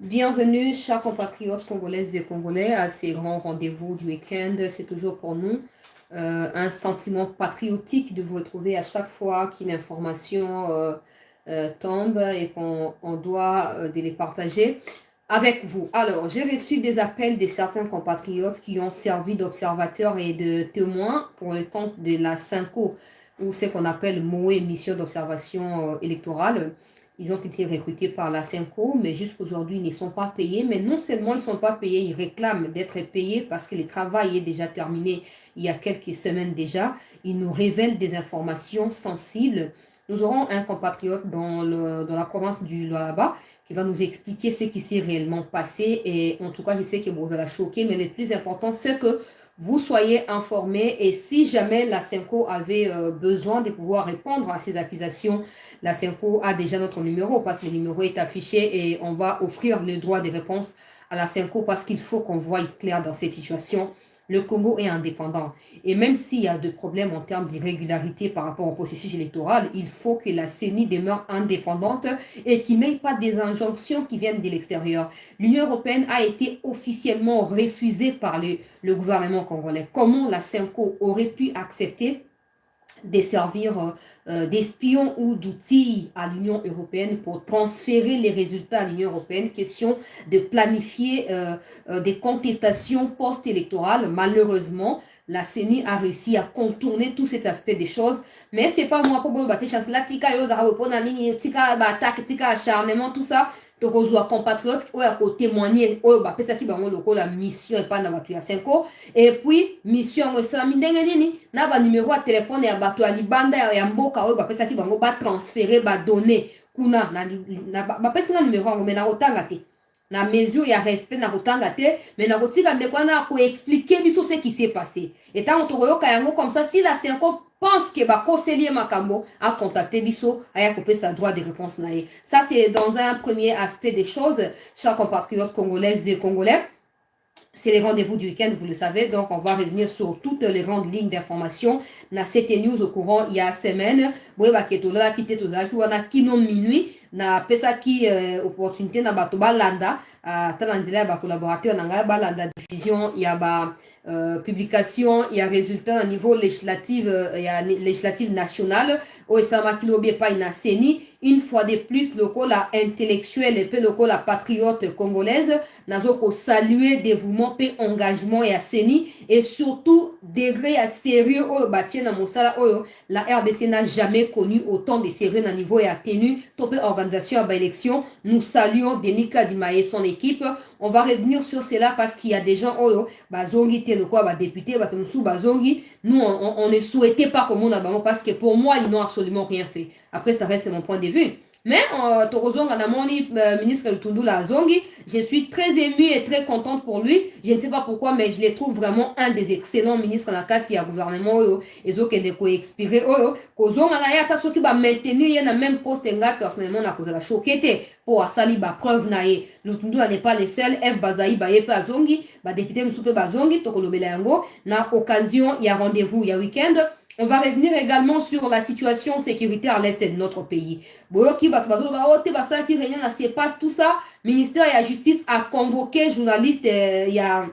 Bienvenue, chers compatriotes congolaises et congolais, à ces grands rendez-vous du week-end. C'est toujours pour nous un sentiment patriotique de vous retrouver à chaque fois qu'une information tombe et qu'on doit de les partager avec vous. Alors, j'ai reçu des appels de certains compatriotes qui ont servi d'observateurs et de témoins pour le compte de la CENCO, ou ce qu'on appelle MOE, mission d'observation électorale. Ils ont été recrutés par la CENCO, mais jusqu'aujourd'hui, ils ne sont pas payés. Mais non seulement ils ne sont pas payés, ils réclament d'être payés parce que le travail est déjà terminé il y a quelques semaines déjà. Ils nous révèlent des informations sensibles. Nous aurons un compatriote dans la province du Lualaba qui va nous expliquer ce qui s'est réellement passé. Et en tout cas, je sais que vous allez choquer, mais le plus important, c'est que vous soyez informés. Et si jamais la CENCO avait besoin de pouvoir répondre à ces accusations, la CENCO a déjà notre numéro parce que le numéro est affiché et on va offrir le droit de réponse à la CENCO parce qu'il faut qu'on voie clair dans cette situation. Le Congo est indépendant. Et même s'il y a des problèmes en termes d'irrégularité par rapport au processus électoral, il faut que la CENI demeure indépendante et qu'il n'y ait pas des injonctions qui viennent de l'extérieur. L'Union européenne a été officiellement refusée par le gouvernement congolais. Comment la CENCO aurait pu accepter de servir d'espions ou d'outils à l'Union européenne pour transférer les résultats à l'Union européenne? Question de planifier des contestations post-électorales. Malheureusement, la CENI a réussi à contourner tout cet aspect des choses. Mais c'est pas moi pour battre chance. Là, tika yo za repona nini, tika attaque, tika acharnement, tout ça. tokozwa compatriote oyo akotémoigner oyo bapesaki bango lokola mission epai na bato ya Senko, et puis mission yango esalami ndenge nini na banumero ya telefone ya bato ya libanda ya mboka oyo bapesaki bango batransfere badonne kuna bapesi nga numero yango me nakotanga te na mesure ya respect na kotanga te, mais na kotika ndeko wana koexpliquer biso ce qui s'est passé. Et tant tokoyoka yango comme ça, si la Senko pense que bakoseli makambo a contacté biso aya couper sa droit de réponse nae. Ça c'est dans un premier aspect des choses, chers compatriotes congolaises et congolais. C'est les rendez-vous du week-end, vous le savez, donc on va revenir sur toutes les grandes lignes d'information. Na CT News au courant il y a semaine, boye baketola kite toza wana kino minuit na pesa ki opportunité na bato balanda talanzela ba collaborateur na nga balanda diffusion ya ba publication, il y a résultat au niveau législatif, il y a législative nationale, au Esama Kilobi pas une CENI, une fois de plus, le la intellectuel et le la patriote congolaise, nazo ko saluer dévouement, pe engagement et à CENI, et surtout, degré à sérieux, oh, na mosala, oh, la RDC n'a jamais connu autant de sérieux à niveau et à tenue, topé organisation à élection, nous saluons Denika Dimaye et son équipe. On va revenir sur cela parce qu'il y a des gens, oh, bazongi, le quoi, bah, député, bah, bazongi, nous, on ne souhaitait pas comme on a, parce que pour moi, ils n'ont absolument rien fait. Après, ça reste mon point de vue. Mais, Torozonga Namoni, ministre Lutundula Zongi, je suis très émue et très contente pour lui. Je ne sais pas pourquoi, mais je les trouve vraiment un des excellents ministres dans la carte du gouvernement, et zo kende ko expiré, Kozonga na yata soki ba maintenir yé na même poste nga, personnellement, na kozala choqué pour asali ba preuve na ye. Lutundula n'est pas les seuls, F Bazaï ba yepe azongi, ba député msoupe bazongi, tokolobela yango, na occasion, il y a rendez-vous, il y a week-end. On va revenir également sur la situation sécuritaire à l'est de notre pays. Boyoki Batobazote Basa qui réunion à passe tout ça. Ministère de la Justice a convoqué journalistes il y a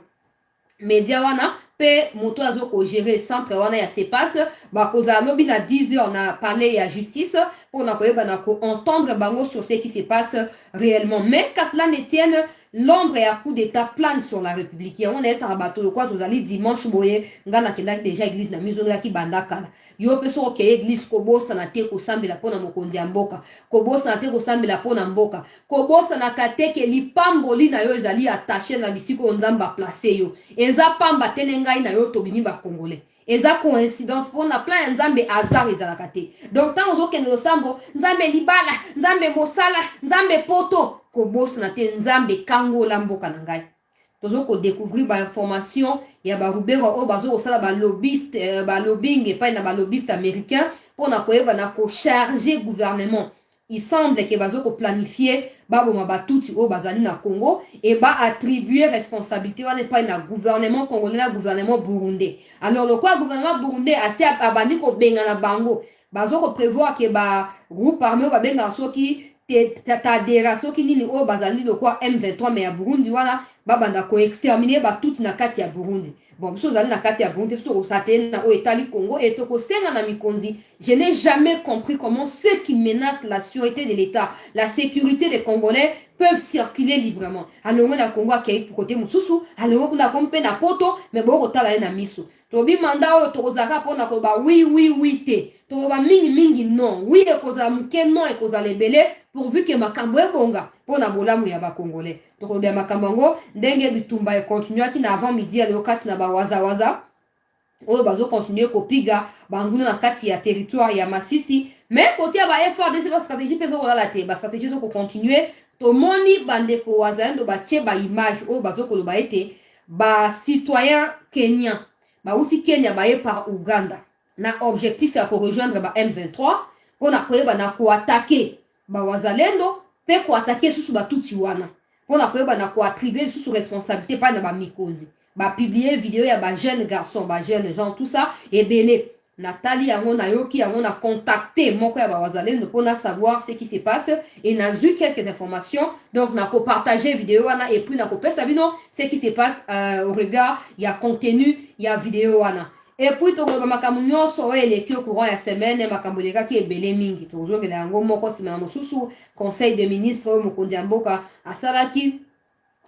média wana pe moto azoko gérer centre wana ya sepas ba koza lobi na 10h na parler ya justice pour na koyeba na ko entendre bango sur ce qui se passe réellement. Mais qu'à cela ne tienne, l'ombre et à coup d'état plane sur la République. On est à bateau le quoi vous allez dimanche boye ngana kenda déjà église na mizo ngaki bandaka. Yo peso ke église kobo sana te ko sambela pona mokonzi ya mboka. Kobo sana te ko sambela pona mboka. Kobo sana kateke lipamboli na yo ezali attaché na bisiko nzamba placer yo. Eza pamba tenengai na yo tobini ba congolais. Eza coïncidence pour na plan nzambe hasard ezalaka te. Donc tant ozokende losambo nzambe libala, nzambe mosala, nzambe poto kobosa na te nzambe kango la mboka na ngai. Tozoko découvrir ba information ya ba rubero o bazo osala ba lobbyiste ba lobbying et pas na ba lobbyiste américain pour na koyeba na ko charger gouvernement. Il semble que bazoko planifier babo mabatuti o bazali na Congo et ba attribuer responsabilité wana pas na gouvernement congolais na gouvernement burundais. Alors le quoi gouvernement burundais assez abandi ko benga na bango bazoko prévoir que ba groupe armé ba benga soki ta adhération qui ni o bazali le quoi M23 mais à Burundi voilà babanda ko exterminer ba toute na kati ya Burundi. Bon, so zali na kati ya Burundi so osate na o etali Congo et to ko senga na mikonzi. Je n'ai jamais compris comment ceux qui menacent la sûreté de l'État, la sécurité des Congolais peuvent circuler librement. Alors on a Congo qui pour côté mususu, alors on a compé na poto mais bon otala na miso. Tobi manda o to kozaka pona ko ba oui te. To ba mingi non. Oui e kozala muke non e kozala lebele pourvu que makambo e bonga pona bolamu ya ba Congolais. To ko bien makambo ngo ndenge bitumba e continue ki na avant midi ale okati na ba waza. Oyo bazo continuer kopiga banguna na kati ya territoire ya Masisi mais côté ba effort de cette stratégie peso ko la te ba stratégie zo ko continuer to moni bande ko wazalendo ba che ba image oyo bazo ko loba ete ba citoyen kenyan ba uti Kenya ba par Uganda na objectif ya ko rejoindre ba M23 pona koyeba na ko attaquer ba wazalendo pe ko attaquer susu ba tuti wana pona koyeba na ko attribuer susu responsabilité pas na ba mikozi ba publier vidéo ya ba jeune garçon ba jeune gens tout ça et belé Nathalie yango na yoki yango na contacté moko ya ba wazalendo pour na savoir ce qui se passe et n'a eu quelques informations donc na ko partager vidéo wana et puis na ko pesa bino ce qui se passe au regard il y a contenu il y a vidéo wana et puis to ba makamu nyonso ele ki au courant ya semaine makambo leka ki ebele mingi to jongela yango moko sima mosusu conseil de ministre Mokonzi Mboka asalaki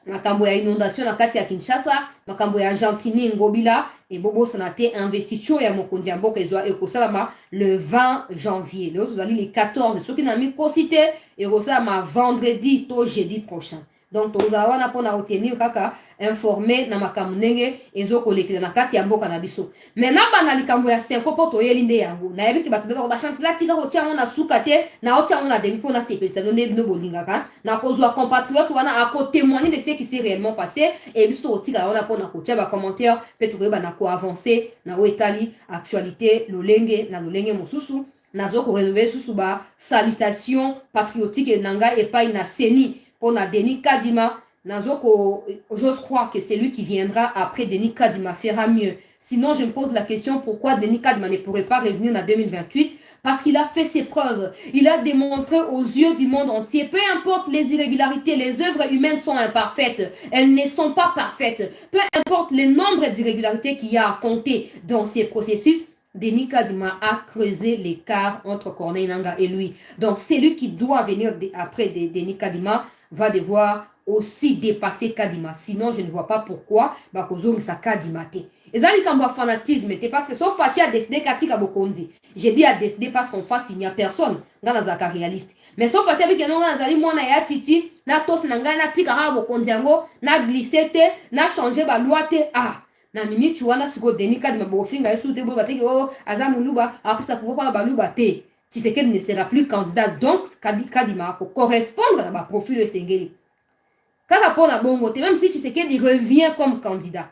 makambo ya inondation na kati ya Kinshasa, makambo ya Argentine Ngobila et bobo sanate investiture ya Mokonzi Mboka ezwa ekosalama le 20 janvier. Le autres allez les 14 ceux qui n'a mis cité et ma vendredi to jeudi prochain. Donc toza wana pona retenir kaka informer na makambo ndenge ezokolekela na kati ya mboka na biso. Mais na bana likambo ya 5 poto yelinde yango. Na yebiki bato beba ba chance la tika ko tia na sukate na otia na demi pona sepelisa donde bino bolingaka na kozwa compatriote wana a ko témoigner de ce qui s'est réellement passé et biso otika wana pona ko tia ba commentaire pe to ba na ko avancer na wetali actualité lolenge na lolenge mosusu nazo ko relever susu ba salutation patriotique nanga et pas na seni. On a Denis Kadima, j'ose croire que c'est lui qui viendra après Denis Kadima fera mieux. Sinon, je me pose la question pourquoi Denis Kadima ne pourrait pas revenir en 2028 parce qu'il a fait ses preuves. Il a démontré aux yeux du monde entier, peu importe les irrégularités, les œuvres humaines sont imparfaites. Elles ne sont pas parfaites. Peu importe le nombre d'irrégularités qu'il y a à compter dans ces processus, Denis Kadima a creusé l'écart entre Corneille Nangaa et lui. Donc, c'est lui qui doit venir après Denis Kadima va devoir aussi dépasser Kadima. Sinon, je ne vois pas pourquoi Bakozong sa Kadima te. Et ça, il y a un fanatisme, parce que sauf Fatia a décidé Katika Bokonzi. J'ai dit à décider parce qu'en face, il n'y a personne. Dans la Zaka réaliste. Mais sauf Fatia, il y a un moi na ya titi, na tos nanga na tika ha Bokonzi yango, na glissé te, na changé ba loi te. Ah! Na minute, tu vois, na suko Denis Kadima Bofinga, sous te bo bateke, oh, Azamuluba, après ça pouvoir pas baluba te. Tu sais qu'elle ne sera plus candidat. Donc, Kadima correspondre à ma profil de Sengeli. Quand rapport à bon côté, même si tu sais qu'elle revient comme candidat,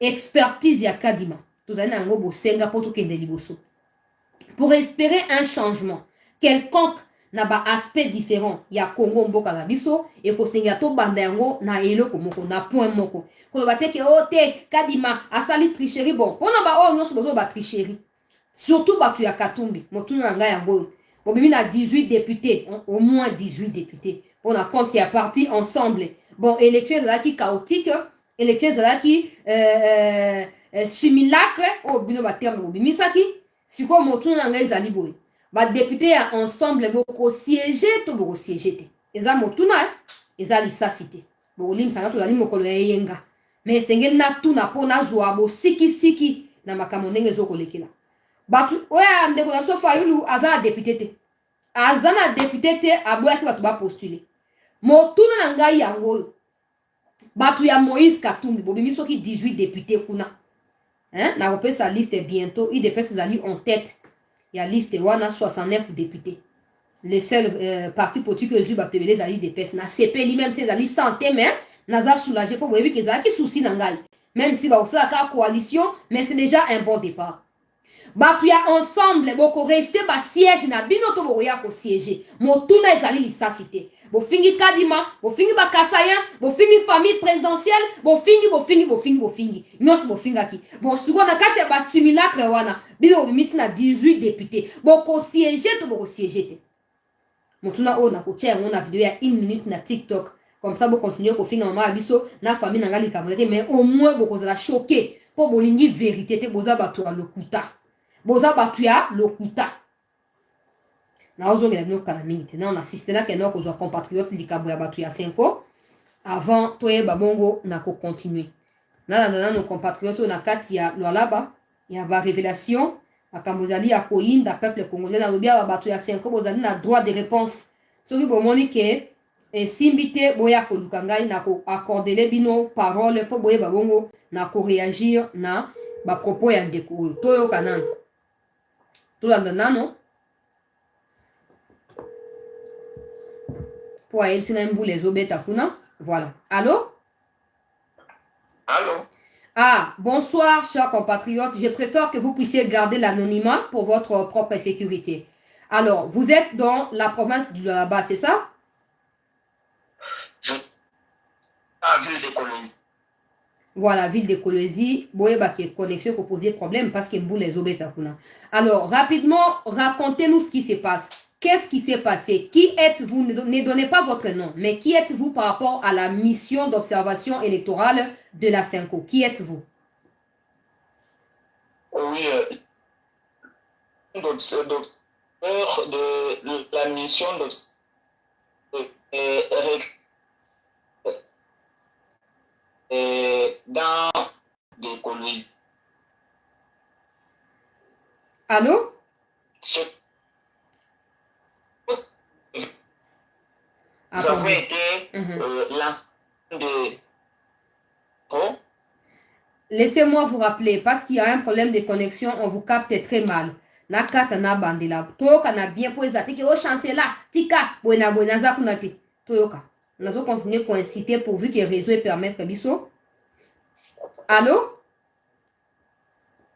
expertise ya Kadima. Tout ça, n'a pas senga pour tout pour espérer un changement quelconque na ba aspect différent ya Congo mboka na biso et ko senga to banda yango na eloko moko na point moko. Ko ba teke o te Kadima asali tricherie bon. Pona ba o nyonso bozo ba tricherie. Surtout batu ya Katumbi, motuna nga yango. Bobimi na 18 députés, au moins 18 députés. On a compte ya parti ensemble. Bon, élection là qui chaotique, élection là qui simulacre, oh bino ba terme bobimi saki. Siko motuna nga ezali boy. Ba député ya ensemble boko siéger to boko siéger te. Eza motuna, eza lisasité. Bo lim sanga to zali mokolo yenga. Mais sengel na tuna pona zwa bo siki na makambo ndenge ezokolekela. Batu oya ndeko na so fayulu azana député te. Azana député te aboya ki batu ba postuler. Motuna na ngai yango. Batu ya Moïse Katumbi bobimi soki 18 députés kuna. Hein? Na repesa liste bientôt, il dépêche zali en tête. Il y a liste wana 69 députés. Le seul parti politique que Zuba Tebele zali dépêche na CP lui-même c'est zali santé mais naza soulagé pour boyebi ke zali ki souci na ngai. Même si ba osala ka coalition, mais c'est déjà un bon départ. Batu ya ensemble boko rejeté ba siège na bino to boko ya ko siéger. Motuna ezali lisasité. Bo fingi Kadima, bo fingi ba Kasaya, bo fingi famille présidentielle, bo fingi. Nyos bo finga ki. Bo suko na kati ya ba simulacre wana. Bino misi na 18 députés. Boko siéger to boko siéger te. Motuna o na kotia on a vidéo ya 1 minute na TikTok. Comme ça, vous continuez à faire un abisso, na famille n'a pas mais au moins, vous allez choquer. Pour vous dire vérité, vous avez battu le kuta. Vous avez battu le kuta. Na ozo ngela bino kala mingi te. Na on assiste là que nos compatriotes likabu ya battu ya 5 ans. Avant, toi babongo na ko continuer. Na nos compatriotes na kati ya lwalaba, ya ba révélation, akambozali ya koyinda peuple congolais na lobia ba battu ya 5 ans, bozali na droit de réponse. Soki bomoni ke simbi te boya koluka ngai na koaccordele bino parole mpo boyeba bongo na koréagir na bapropos ya ndeko oyo toyoka nano tolanda nano mpo ayebisi ngai mbula ezobeta kuna voilà. Allô? Allô? Ah, bonsoir chers compatriotes, je préfère que vous puissiez garder l'anonymat pour votre propre sécurité. Alors, vous êtes dans la province du Lualaba, c'est ça? Ville de Kolwezi. Voilà, ville de Kolwezi. Boyeba qui est connexion qui posait problème parce que Mboula les obé sakuna. Alors, rapidement, racontez-nous ce qui se passe. Qu'est-ce qui s'est passé? Qui êtes-vous? Ne donnez pas votre nom, mais qui êtes-vous par rapport à la mission d'observation électorale de la CENCO? Qui êtes-vous? Oui, d'observateur de la mission d'observation dans des Kolwezi. Allô? Nous avons été l'ensemble de... Oh? Laissez-moi vous rappeler, parce qu'il y a un problème de connexion, on vous capte très mal. Na kata na bandela. Toyoka na bien pour les attaquer. Oh, chancela. Tika. Buena buena zakunati. Toyoka. Nous allons continuer à inciter pourvu que le réseau est permettre biso. Allô?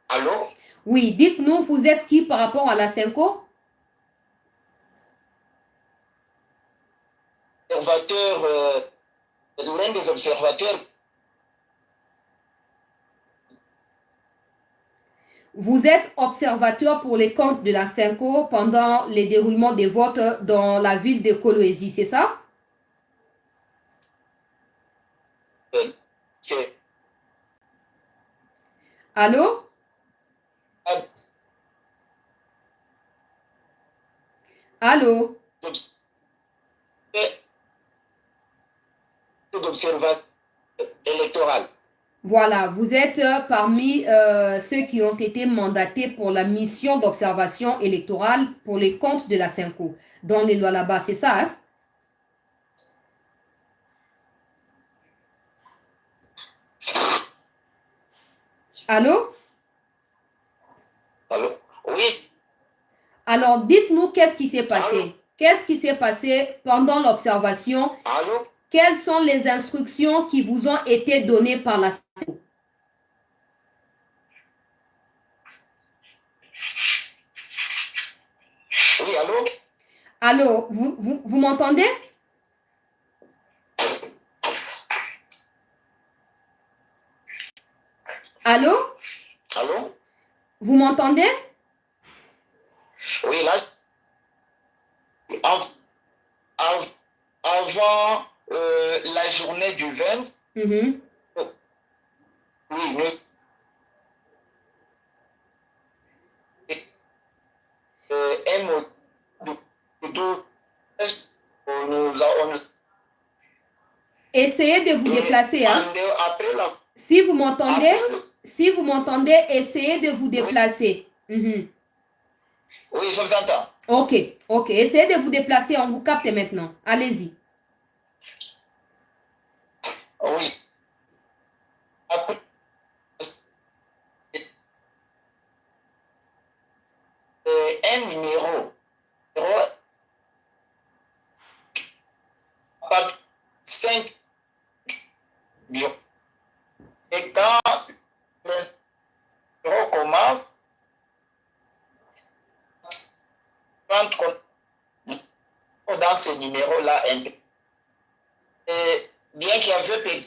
Allô? Oui, dites-nous, vous êtes qui par rapport à la CENCO? Observateur, l'un des observateurs. Vous êtes observateur pour les comptes de la CENCO pendant les déroulements des votes dans la ville de Kolwezi, c'est ça? Allô? Allô? Observateur électoral. Voilà, vous êtes parmi ceux qui ont été mandatés pour la mission d'observation électorale pour les comptes de la CENCO dans les lois là-bas, c'est ça, hein? Allô? Allô? Oui. Alors, dites-nous qu'est-ce qui s'est passé. Allô? Qu'est-ce qui s'est passé pendant l'observation? Allô? Quelles sont les instructions qui vous ont été données par la CENCO? Oui, allô? Allô, vous m'entendez? Allô? Allô? Vous m'entendez? Oui, là, avant la journée du 20, oui, essayez de vous déplacer. Hein? Si vous m'entendez, essayez de vous déplacer. Oui, je vous entends. Ok. Essayez de vous déplacer, on vous capte maintenant. Allez-y. Oui. Un numéro 5 bio. Et quand le numéro commence, dans ce numéro-là, bien qu'il y avait...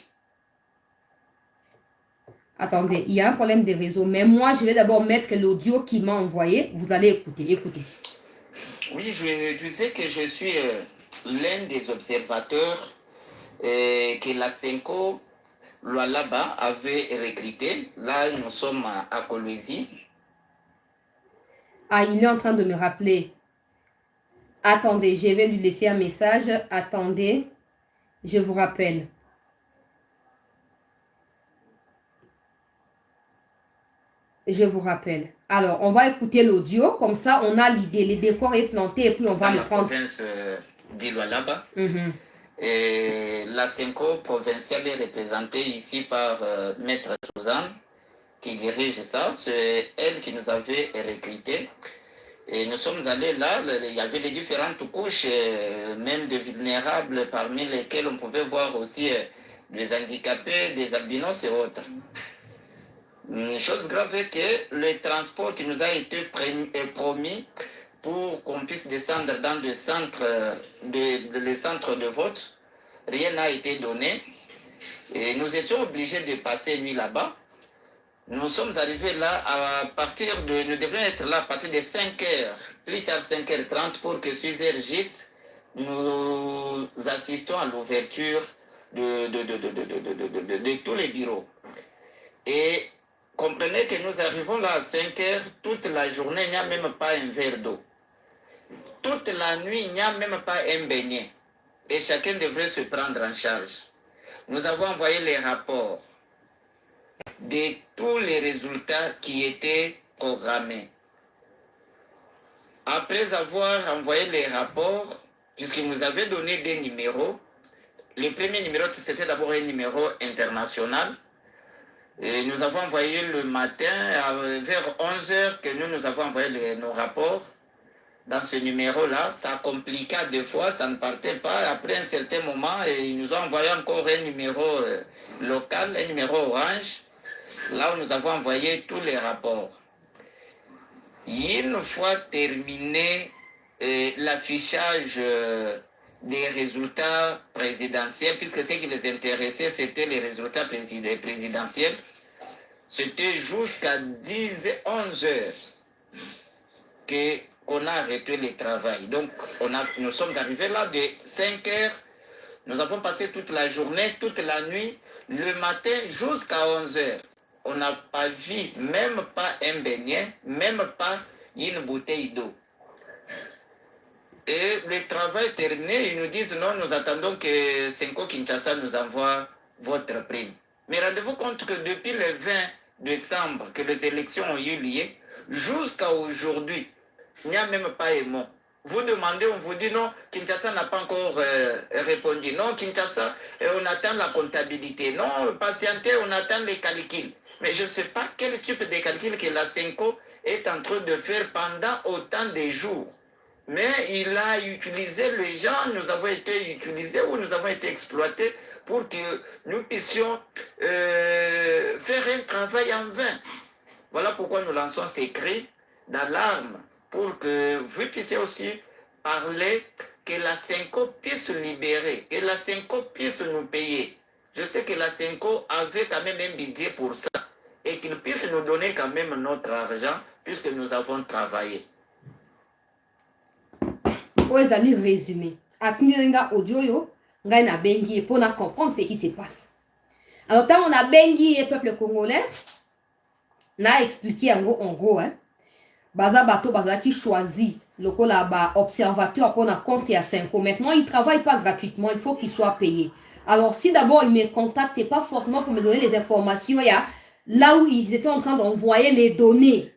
Attendez, il y a un problème de réseau, mais moi, je vais d'abord mettre l'audio qu'il m'a envoyé. Vous allez écouter. Oui, je disais que je suis l'un des observateurs que la Senko Lualaba avait recruté. Là, nous sommes à Kolwezi. Ah, il est en train de me rappeler. Attendez, je vais lui laisser un message. Attendez, je vous rappelle. Je vous rappelle. Alors, on va écouter l'audio. Comme ça, on a l'idée. Les décors est planté et puis on va Dans le la prendre. province d'Ilualaba. Mhm. Et la Senko provinciale est représentée ici par Maître Suzanne, qui dirige ça. C'est elle qui nous avait recrutés. Et nous sommes allés là, il y avait les différentes couches, même de vulnérables, parmi lesquels on pouvait voir aussi des handicapés, des albinos et autres. Une chose grave est que le transport qui nous a été promis pour qu'on puisse descendre dans les centres de vote, rien n'a été donné. Et nous étions obligés de passer nuit là-bas. Nous sommes arrivés là nous devions être là à partir de 5h, plus tard 5h30 pour que 6h juste, nous assistons à l'ouverture de tous les bureaux. Et comprenez que nous arrivons là à 5h, toute la journée, il n'y a même pas un verre d'eau. Toute la nuit, il n'y a même pas un beignet. Et chacun devrait se prendre en charge. Nous avons envoyé les rapports de tous les résultats qui étaient programmés. Après avoir envoyé les rapports, puisqu'ils nous avaient donné des numéros, le premier numéro, c'était d'abord un numéro international. Et nous avons envoyé le matin, vers 11h, que nous avons envoyé nos rapports. Dans ce numéro-là, ça compliqua deux fois, ça ne partait pas. Après un certain moment, ils nous ont envoyé encore un numéro local, un numéro orange, là où nous avons envoyé tous les rapports. Une fois terminé l'affichage des résultats présidentiels, puisque ce qui les intéressait, c'était les résultats présidentiels, c'était jusqu'à 11 heures qu'on a arrêté le travail. Donc, nous sommes arrivés là de 5 heures. Nous avons passé toute la journée, toute la nuit, le matin jusqu'à 11 heures. On n'a pas vu même pas un beignet, même pas une bouteille d'eau. Et le travail terminé, ils nous disent non, nous attendons que Senko Kinshasa nous envoie votre prime. Mais rendez-vous compte que depuis le 20 décembre que les élections ont eu lieu, jusqu'à aujourd'hui, il n'y a même pas un mot. Vous demandez, on vous dit non, Kinshasa n'a pas encore répondu. Non, Kinshasa, on attend la comptabilité. Non, patientez, on attend les calculs. Mais je ne sais pas quel type de calcul que la Senko est en train de faire pendant autant de jours. Mais il a utilisé les gens, nous avons été utilisés ou nous avons été exploités pour que nous puissions faire un travail en vain. Voilà pourquoi nous lançons ces cris d'alarme pour que vous puissiez aussi parler, que la Senko puisse libérer, que la Senko puisse nous payer. Je sais que la Senko avait quand même un budget pour ça et qu'il puisse nous donner quand même notre argent puisque nous avons travaillé. Vous allez résumer. Attenez audio yo, ngai na bengi pour comprendre ce qui se passe. Alors, quand on a bengi le peuple congolais, on a expliqué en gros, hein. Baza bato baza qui choisit le observateur pour compter à 5 ans. Maintenant, il ne travaille pas gratuitement, il faut qu'il soit payé. Alors, si d'abord il me contacte, ce n'est pas forcément pour me donner les informations, il y a là où ils étaient en train d'envoyer les données.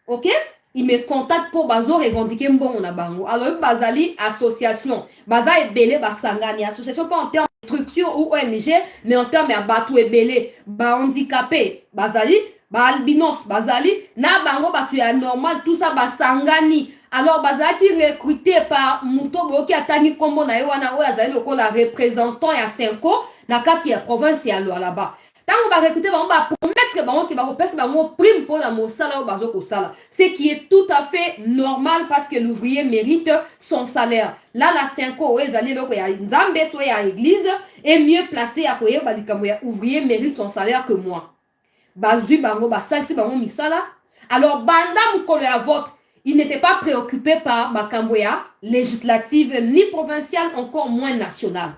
Ok? Il me contacte pour bazo revendiquer bon on a bango. Alors, bazali association. Baza est belé basangani. Association pas en termes de structure ou ONG, mais en termes de batou est belé. Ba handicapé. Bazali. Ba albinos. Bazali. Na bango batu est normal. Tout ça basangani. Alors, bazali recruté par Mouto Boki Atani Kombo na Yowana Oazali loko la représentant ya 5 ans. Na kati ya province ya là-bas. Tant on va recruter, on va promettre que va repasser prime pour la mosala ou sala. Ce qui est tout à fait normal parce que l'ouvrier mérite son salaire. Là, la 5 ans, les années, il y a Nzambe, il y a l'église, est mieux placé à quoi ouvrier mérite son salaire que moi. Bazui bango, basalti bango misala. Alors, banda mukolo ya vote. il n'était pas préoccupé par Makamboya, législative, ni provinciale, encore moins nationale.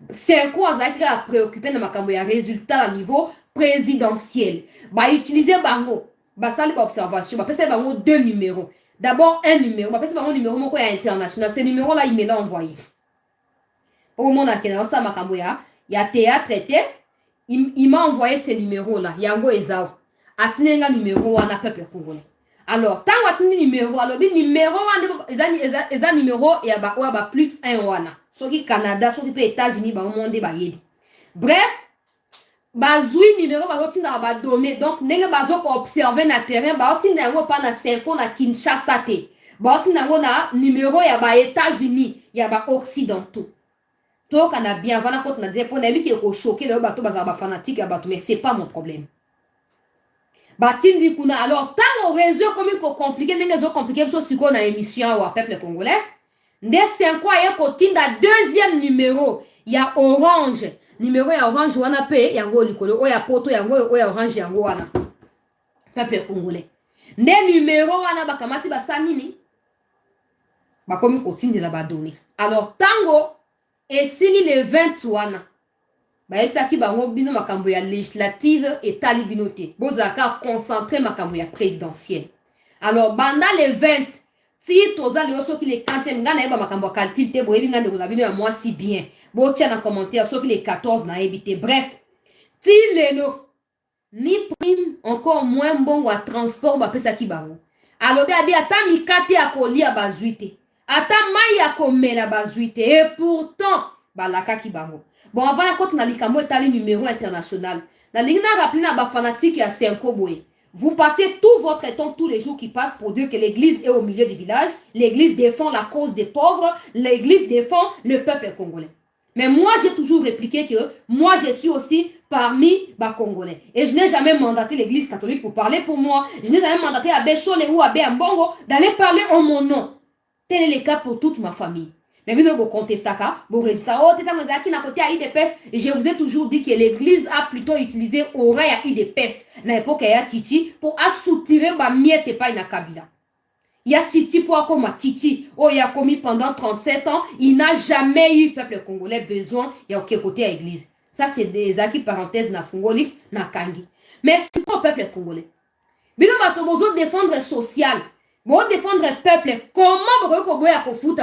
C'est quoi ça qui a préoccupé de Makamboya? Résultat au niveau présidentiel. Bah, utiliser Bango. Bah, ça, l'observation. Bah, c'est Bango deux numéros. D'abord, un numéro. Bah, c'est Bango numéro, mon international. Ces numéros-là, il me l'a envoyé. Au moment où ça Makamboya, il y a théâtre, il m'a envoyé ces numéros-là. Yango Ezao. Asnenga numéro, on a peuple congolais. Alors, tant que tu numéro, alors, numéro, eza numéro, et yaba plus un wana. Soit qui Canada, soit qui États-Unis, bah, au monde, bah, yébi. Bref, bazoui numéro, bah, otinda, bah, donné. Donc, n'est-ce pas observer na terrain, bah, otinda, pas na 5 ans, na Kinshasa, te. Bah, otinda, na numéro, yaba États-Unis, yaba Occidentaux. Donc, on a bien, voilà, quand on a des points d'avis qui est choqué, bah, bateau, bah, fanatique, bah, mais c'est pas mon problème. Batindi kuna alors tant au réseau comme il faut compliqué n'est-ce compliqué parce que na émission au peuple congolais des 5 quoi ya kotinda deuxième numéro il y a orange numéro ya orange wana pe yango likolo o ya poto yango o ya orange yango wana peuple congolais des numéro wana bakamati basamini bakomi kotindela badoni alors tango et sini le 20 wana baesaki bango bino makambo ya législative et tali bino te bozaka concentré makambo ya présidentielle alors banda le 20 si toza leo soki le 40e ngana yeba makambo ya calcul te boyebi ngande ko na bino ya moi si bien botia na commentaire soki le 14 na yebi te bref ti lelo ni prime encore moins mbongo ya transport bapesaki bango alobi abi ata mikate ya kolia bazwi te ata mai ya komela bazwi te et pourtant balakaki bango. Bon, avant la côte, on a les numéro international. La ligne n'a rappelé à fanatique à 5 boé. Vous passez tout votre temps, tous les jours qui passent pour dire que l'église est au milieu du village. L'église défend la cause des pauvres. L'église défend le peuple congolais. Mais moi, j'ai toujours répliqué que moi, je suis aussi parmi les Congolais. Et je n'ai jamais mandaté l'église catholique pour parler pour moi. Je n'ai jamais mandaté Abbé Chole ou Abbé Ambongo d'aller parler en mon nom. Tel est le cas pour toute ma famille. Mais vous contestez ça, vous résistez. Oh, je vous ai toujours dit que l'église a plutôt utilisé Ora ya UDPS na époque ya Titi pour assoutirer ma miette et pas na Kabila. Il y a Titi pour comme Titi. Oh, il a commis pendant 37 ans. Il n'a jamais eu peuple congolais besoin. Il y a aucun côté à l'église. Ça, c'est des acquis parenthèses na Fungoli, na Kangi. Mais c'est pas le peuple congolais. Bino matobozo défendre social. Pour défendre le peuple, comment vous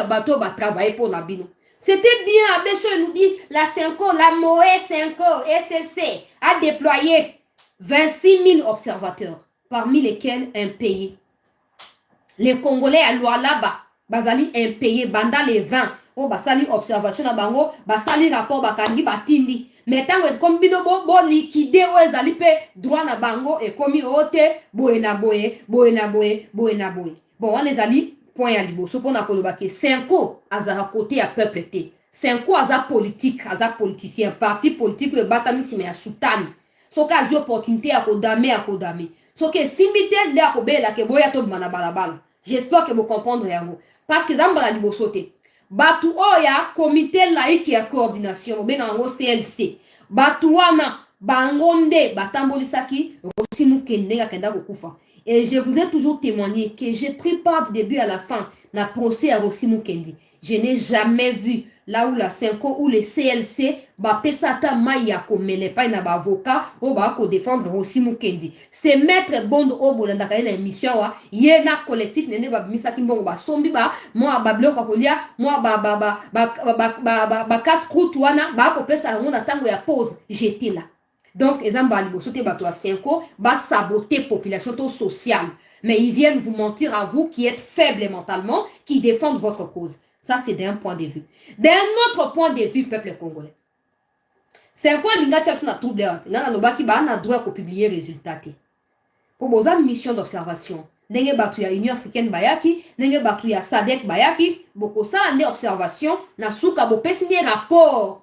travailler pour la bino? C'était bien, Abécho nous dit, la 5 ans, la Moé 5 ans, SCC a déployé 26 000 observateurs, parmi lesquels un pays. Les Congolais à Lualaba, Bazali un pays, Banda les 20, oh, Basali observation à Bango, Basali rapport Bakandi Batindi. Mais tant que comme bino bo liquider o ezali pe droit na bango et comme ote boena boye boena boye boena boye. Bon on ezali point ya liboso pona koloba ke 5 azara côté ya peuple te. 5 aza politique, aza politicien, parti politique e batami sime ya sultan. Soka azi opportunité ya kodame. Soke simbite nde akobela ke boya to bana balabala. J'espère que vous comprendrez yango parce que zamba liboso te. Batu oya comité laïque ya coordination benga ngo CLC batu wana bangonde batambolisaki Rossi Mukende kenda kokufa et je vous ai toujours témoigné que j'ai pris part du début à la fin na procès à Rossi Mukende. Je n'ai jamais vu là où la 5 ou les CLC pesata maya komele pa na avocat ou ko défendre Rossi Mukende. C'est maître Bondo Obolanda ka na émission wa yena collectif nene misaki mbongo sombi moi bloc kolia moi casse croûte wana ko pesa ngona tango ya pause j'étais là. Donc ezamba liboso te bato a 5 saboter population sociale mais ils viennent vous mentir à vous qui êtes faibles mentalement qui défendent votre cause. Ça, c'est d'un point de vue. D'un autre point de vue, peuple congolais. C'est quoi l'ingatiaf na trouble na lobaki ba na droit ko publier résultat. Pour vos mission d'observation. Nenge batu ya Union africaine bayaki, nenge batu ya SADC bayaki, boko ça ande observation na suka bo pesine rapport.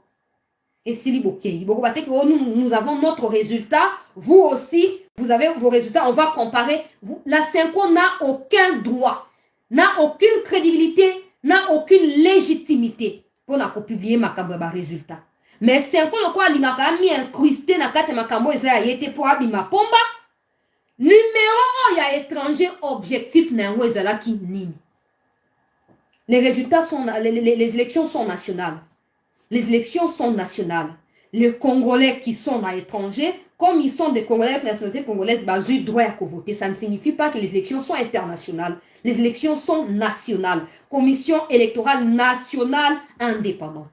Et si bokei, boko batek nous avons notre résultat, vous aussi, vous avez vos résultats, on va comparer. La 5 n'a aucun droit, n'a aucune crédibilité, n'a aucune légitimité pour publier makambo ba résultat. Mais 5 ans quoi l'ingaka mi incrusté na kati makambo eza yete pour abima pomba. Numéro 1, il y a étranger objectif nango ezalaki nini. Les résultats sont, les élections sont nationales. Les élections sont nationales. Les Congolais qui sont à l'étranger, comme ils sont des Congolais avec la nationalité congolaise, bah, ils ont droit à voter. Ça ne signifie pas que les élections sont internationales. Les élections sont nationales. Commission électorale nationale indépendante.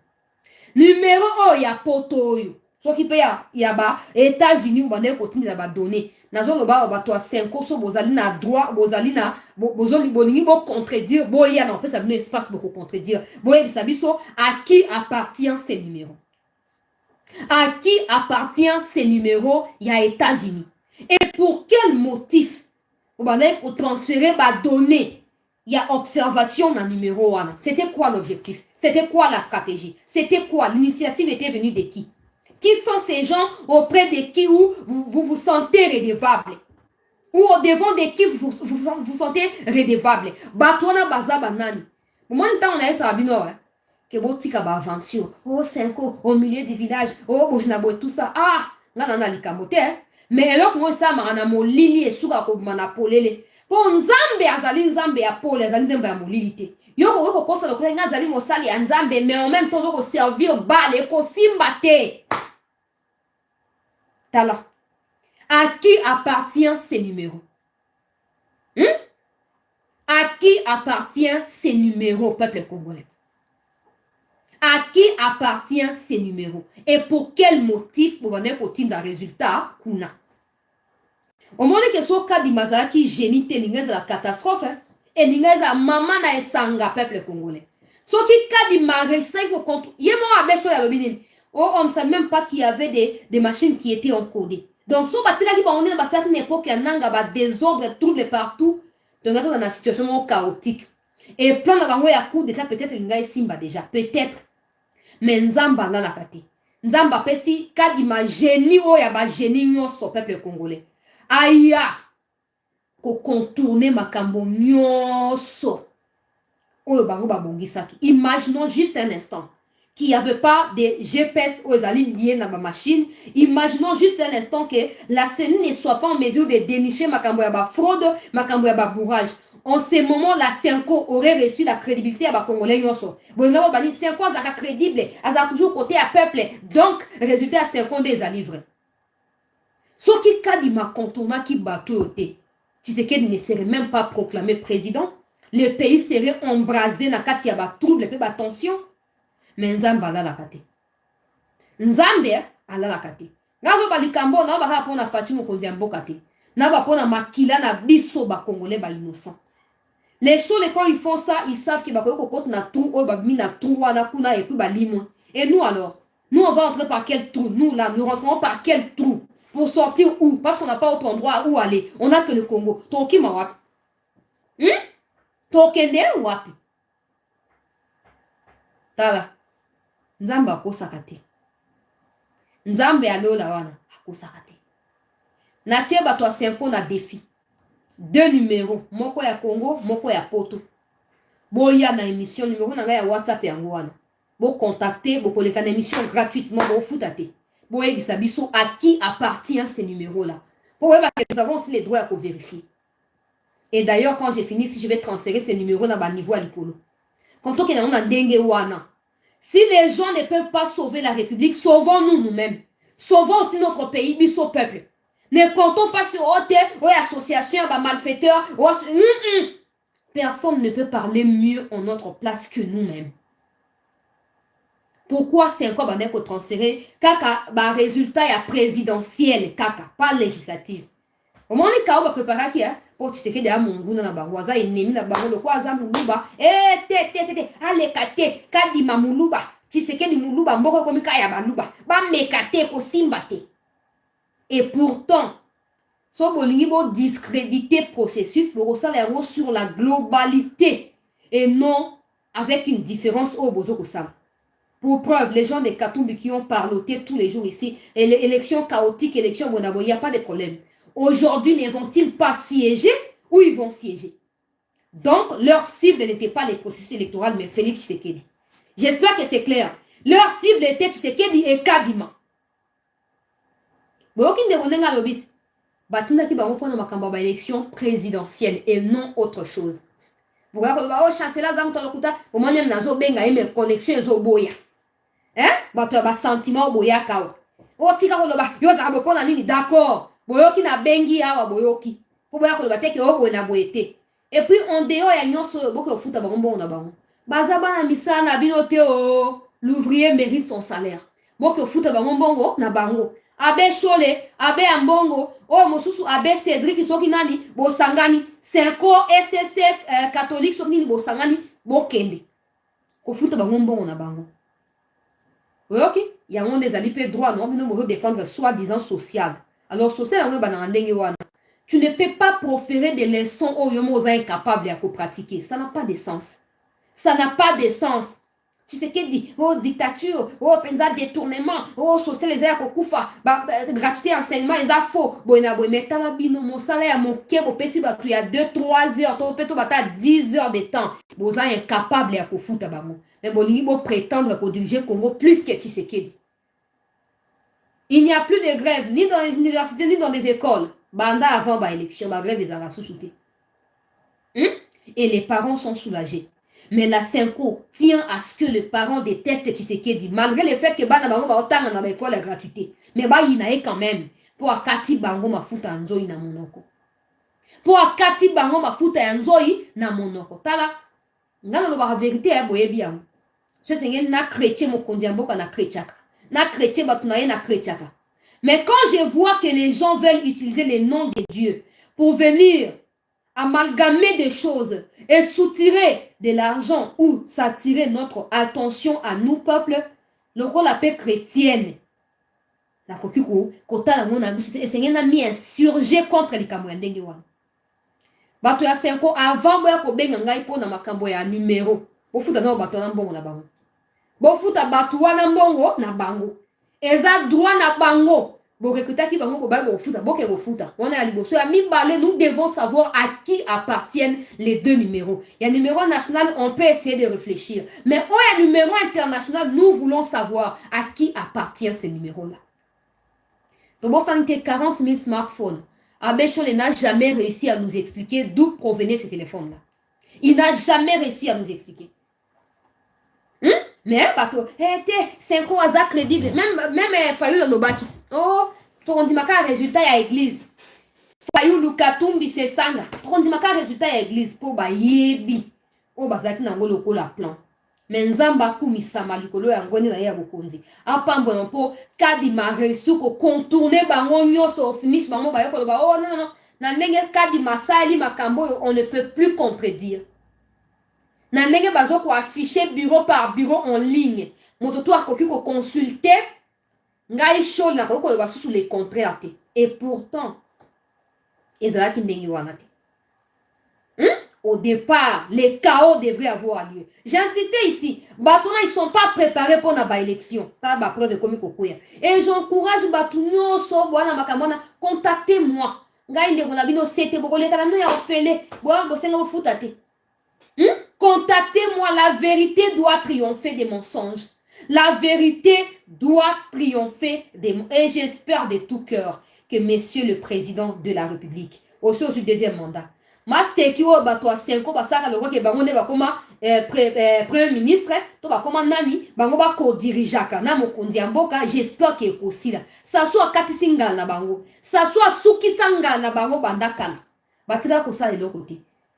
Numéro 1, il y a Potoyo. Ce qui peut y a États-Unis ou des côtés de la donnée. Nazo loba oba to 5 so bozali na droit bozali na bozoli bolingi bo contredire boya na peut ça donner espace pour contredire. Boya bisabiso à qui appartient ces numéros? À qui appartient ces numéros? Il y a États-Unis. Et pour quel motif? Pour transférer ma donnée. Il y a observation dans le numéro 1. C'était quoi l'objectif? C'était quoi la stratégie? C'était quoi? L'initiative était venue de qui? Qui sont ces gens auprès de qui vous vous sentez redevable? Ou au devant de qui vous sentez redevable? Batouana baza banani. Pour moi, on a eu ça à Bino. Que vous tika ba aventure. Oh, 5 ans, au milieu du village. Oh, bojnabo tout ça. Ah, là, on a likamote. Mais alors, moi, ça m'a molili et souka ko manapolele. Pour Nzambe azali Nzambe ya pole azali Nzambe ya molili. Yo ko ko kosa ko ngazali mosali ya Nzambe mais en même temps ko servir bale ko simbate. Tala. À qui appartient ces numéros? À qui appartient ces numéros, peuple congolais? À qui appartient ces numéros? Et pour quel motif pour donner un résultat kuna? Au moment que ce cas de Mazaki génite de la catastrophe, et la maman na esanga peuple congolais. Ce qui cas de Maressin au compte, yémo abesso ya lobinin. Oh, on ne sait même pas qu'il y avait des machines qui étaient encodées. Donc, si on est dans cette époque, il y a des désordres, troubles partout. Donc, on est dans une situation chaotique. Et plan d'avoir un coup d'état, peut-être, il y a Simba déjà. Peut-être. Mais Nzamba là la kate. Nzamba pesi, kadima génie, oh, ya ba génie, nyonso, peuple congolais. Aya, ko contourner makambo nyonso. Oh, bango ba bongisaki. Imaginons juste un instant. Qu'il n'y avait pas de GPS aux alliés liés dans ma machine. Imaginons juste un instant que la CENI ne soit pas en mesure de dénicher ma fraude, ma bourrage. En ce moment, la Senko aurait reçu la crédibilité à Congolais. Senko a crédible, elle a toujours côté à peuple. Donc, résultat, Senko des livrés. Ce qui a dit ma contournement qui bateau, Tshisekedi ne serait même pas proclamé président. Le pays serait embrasé dans le cas trouble et tension. Mais Nzambe ala la kate. Nzambe ala la kate. Ngazo balikambo na ba pona Fatima Konzi mboka te. Na ba pona makila na biso ba congolais ba innocent. Les choses quand ils font ça, ils savent que ba ko kote na tout o ba mi na tout wana kuna et puis ba limo. Et nous alors, nous on va entrer par quel trou? Nous là, nous rentrons par quel trou? Pour sortir où? Parce qu'on n'a pas autre endroit où aller. On n'a que le Congo. Toki ma wapi? Tokende wapi? Tala. Nzambe akosaka te. Nzambe alola wana akosaka te. Na tie bato a 5 ans na défi. 2 numéros, moko ya Congo, moko ya Poto. Boya na émission numéro na ya WhatsApp yango wana. Bo contacter, bo koleka na émission gratuitement, bo futate. Bo ebisa biso à qui appartient ces numéros là. Pour voir que nous avons aussi les droits à vérifier. Et d'ailleurs quand j'ai fini, si je vais transférer ces numéros dans bas niveau à l'ipolo. Quand on est dans ndenge wana. Si les gens ne peuvent pas sauver la République, sauvons-nous nous-mêmes. Sauvons aussi notre pays, biso peuple. Ne comptons pas sur hôtel, ou association, malfaiteurs. Personne ne peut parler mieux en notre place que nous-mêmes. Pourquoi c'est encore qu'on transférer kaka résultat ya présidentiel kaka, pas législatif. Au moment où on va préparer qui pour tu sais que derrière mon goût na baroisa ennemi na baro le quoi za muluba allez kate kadi mamuluba tu sais que ni muluba mboko komi kaya baluba ba mekate ko simbate. Et pourtant so bolingi bo discréditer processus pour ça les sur la globalité et non avec une différence au bozo ko ça. Pour preuve, les gens de Katumbi qui ont parloté tous les jours ici, et l'élection chaotique, élection Bonabo, il n'y a pas de problème. Aujourd'hui, ne vont-ils pas siéger ou ils vont siéger? Donc, leur cible n'était pas les processus électoraux, mais Félix Tshisekedi. J'espère que c'est clair. Leur cible était Tshisekedi et Kadima. batinda ki bango pona makamba ba élection présidentielle et non autre chose. Boka ko ba o chancelier za mutolo kuta au moins même nazo benga ime connexion ezo boya. Bato ba sentiment boya kawa. O tika ko ba yo za bo pona nini d'accord. Boyoki na bengi awa boyoki. Po boya ko ba teke o bo na boyete. Et puis on dehors ya nyonso boka futa bango bon na bango. Baza bana misana binote o l'ouvrier mérite son salaire. Boka futa bango bongo na bango. Abe Chole, Abe Ambongo, oh Mosusu, Abe Cédric, soki nani, bo sangani, Senko, SSC, catholique, soki nini, bo sangani, bo kende. Ko futa bango mbongo na bango. Ok? Yango des alliés droit, non, nous devons défendre soi-disant social. Alors, social, on va tu ne peux pas proférer des leçons où yomo est incapable à pratiquer. Ça n'a pas de sens. Ça n'a pas de sens. Tu sais qu'elle dit, oh dictature, oh penza détournement, oh social les airs kokufa, gratuité enseignement les a faux. Bon na bon mais tala bino mon salaire mon kebo pesi ba tu y a 2-3 heures, to peto bata 10 heures de temps. Boza incapable à kofuta ba mo. Mais bon il faut prétendre qu'on diriger Congo plus que tu sais qu'elle dit. Il n'y a plus de grève ni dans les universités ni dans les écoles. Banda avant ba élection, ba grève les a sous-souté. Et les parents sont soulagés. Mais la Senko tient à ce que le parent déteste Tshisekedi, malgré le fait que Bana Bango va autant dans l'école la gratuité. Mais bah il n'a quand même. Pour Akati Bango ma futa nzoi na monoko. Pour Akati Bango ma futa nzoi na monoko. Tala. Ngana la vérité est boye bien. Ce c'est na chrétien mo kondiamboka na chrétiaka. Na chrétien batunaye na chrétiaka. Mais quand je vois que les gens veulent utiliser les noms de Dieu pour venir amalgamer des choses et soutirer de l'argent ou s'attirer notre attention à nous, peuple, le rôle la paix chrétienne. La kokiko, kota la mona, c'est un ami insurgé contre les Camerounais. Bato ya senko avant boya ko benga ngai po na makambo ya numéro. Bo futa na bato na mbongo na bango. Bo futa bato wana mbongo na bango. Eza droit na bango. Bon, recruter bango ko ba bo futa, bo ke go futa. On a liboso ya mibale, nous devons savoir à qui appartiennent les deux numéros. Il y a numéro national, on peut essayer de réfléchir. Mais il y a numéro international, nous voulons savoir à qui appartiennent ces numéros-là. Donc, bon, ça était 40 000 smartphones. Abbé Chole n'a jamais réussi à nous expliquer d'où provenaient ces téléphones-là. Il n'a jamais réussi à nous expliquer. Mais bateau, c'est quoi ça crédible? Même Fayou Lobaki. Oh, on dit maka résultat à l'église. Fayou Lukatumbi c'est sanga. On dit maka résultat à l'église pour ba yebi. Oh bazaki na ngolo ko la plan. Mais nzamba kumi samalikolo ya ngoni na ya bokonzi. Apambo non po kadi ma réussi ko contourner bango nyoso finish bango ba yoko ba oh non. Na ndenge kadi masali makambo on ne peut plus contredire. Na ndenge bazo ko afficher bureau par bureau en ligne. Moto to akoki ko consulter ngai show na ko ba sous les contrats et pourtant ezalaki ndenge wana te. Au départ, les chaos devraient avoir lieu. J'insistais ici, Batuna, ils ne sont pas préparés pour la élection. Ça va preuve comme Kokoya. Et j'encourage Batuna, contactez-moi. Contactez-moi, la vérité doit triompher des mensonges. La vérité doit triompher des mensonges. Et j'espère de tout cœur que Monsieur le Président de la République, au cours du deuxième mandat, Masteki o bato asenko basaka loko ke bango ne bakoma premier ministre to bakoma nani bango ba ko dirigeaka na mokonzi ya mboka. J'espère que ekosila ça soit katisinga na bango ça soit sukisanga na bango bandakala batika ko sala loko te.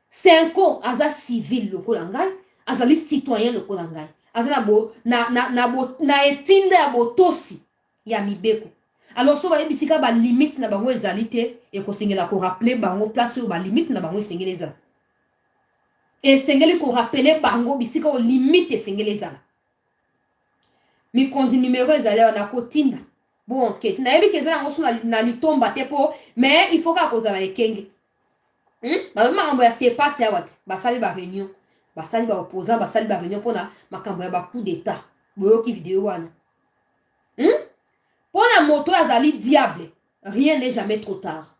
Senko aza civil loko langai azali citoyen loko langai azala bo na etinda ya botosi ya mibeko. Alors, si vous avez des limites na bango ezalité et ko sengela ko rappeler bango place ou ba limite na bango sengeleza. Et sengeli ko rappeler bango bisika o limite sengeleza. Mi konzi numéro ezala na kotinda. Bon, ok, na yebi kezala ngosu na litomba te po, mais il faut ka kozala ekenge. Ba makambo ya se passe ya wat. Ba sali ba réunion, ba sali ba opposant, ba sali ba réunion pona makambo ya ba coup d'état. Boyo ki vidéo wana. Pour la moto azali diable, rien n'est jamais trop tard.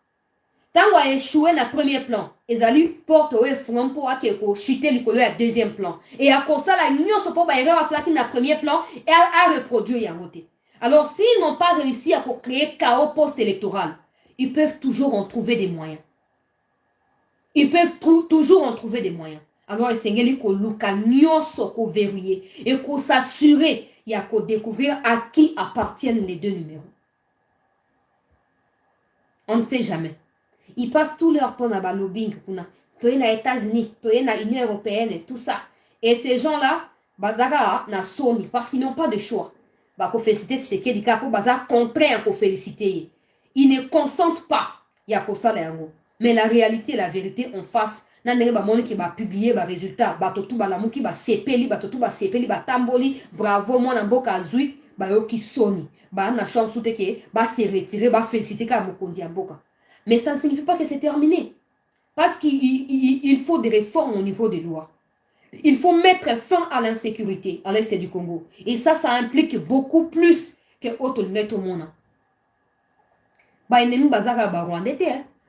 Tant qu'on a échoué dans le premier plan, ezali porte au front pour akeko chuter le colère à deuxième plan. Et à cause ça la union se peut bailler à cela qui dans le premier plan et à reproduire yangote. Alors s'ils n'ont pas réussi à créer chaos post-électoral, ils peuvent toujours en trouver des moyens. Ils peuvent toujours en trouver des moyens. Alors, il faut que verrouiller et qu'on s'assurer, il y a qu'à découvrir à qui appartiennent les deux numéros. On ne sait jamais. Ils passent tout leur temps dans le lobbying. Toi, les États-Unis, toi, l'Union européenne et tout ça. Et ces gens-là, bazara na soni parce qu'ils n'ont pas de choix. Bah, qu'on félicite Tshisekedi, qu'on bazar contraint qu'on féliciter. Ils ne consentent pas. Il y a que ça là. Mais la réalité, la vérité en face, nandenge ba moni qui va publier ba résultat, ba totu ba lamu qui va sepeli, ba totu ba sepeli, ba tamboli, bravo moi na mboka azui, ba yo ki soni. Ba na chance tout que ba se retirer, ba féliciter ka mokondi mboka. Mais ça ne signifie pas que c'est terminé. Parce qu'il faut des réformes au niveau des lois. Il faut mettre fin à l'insécurité à l'est du Congo. Et ça implique beaucoup plus que autre net au monde. Ba enemi bazaka ba Rwanda te,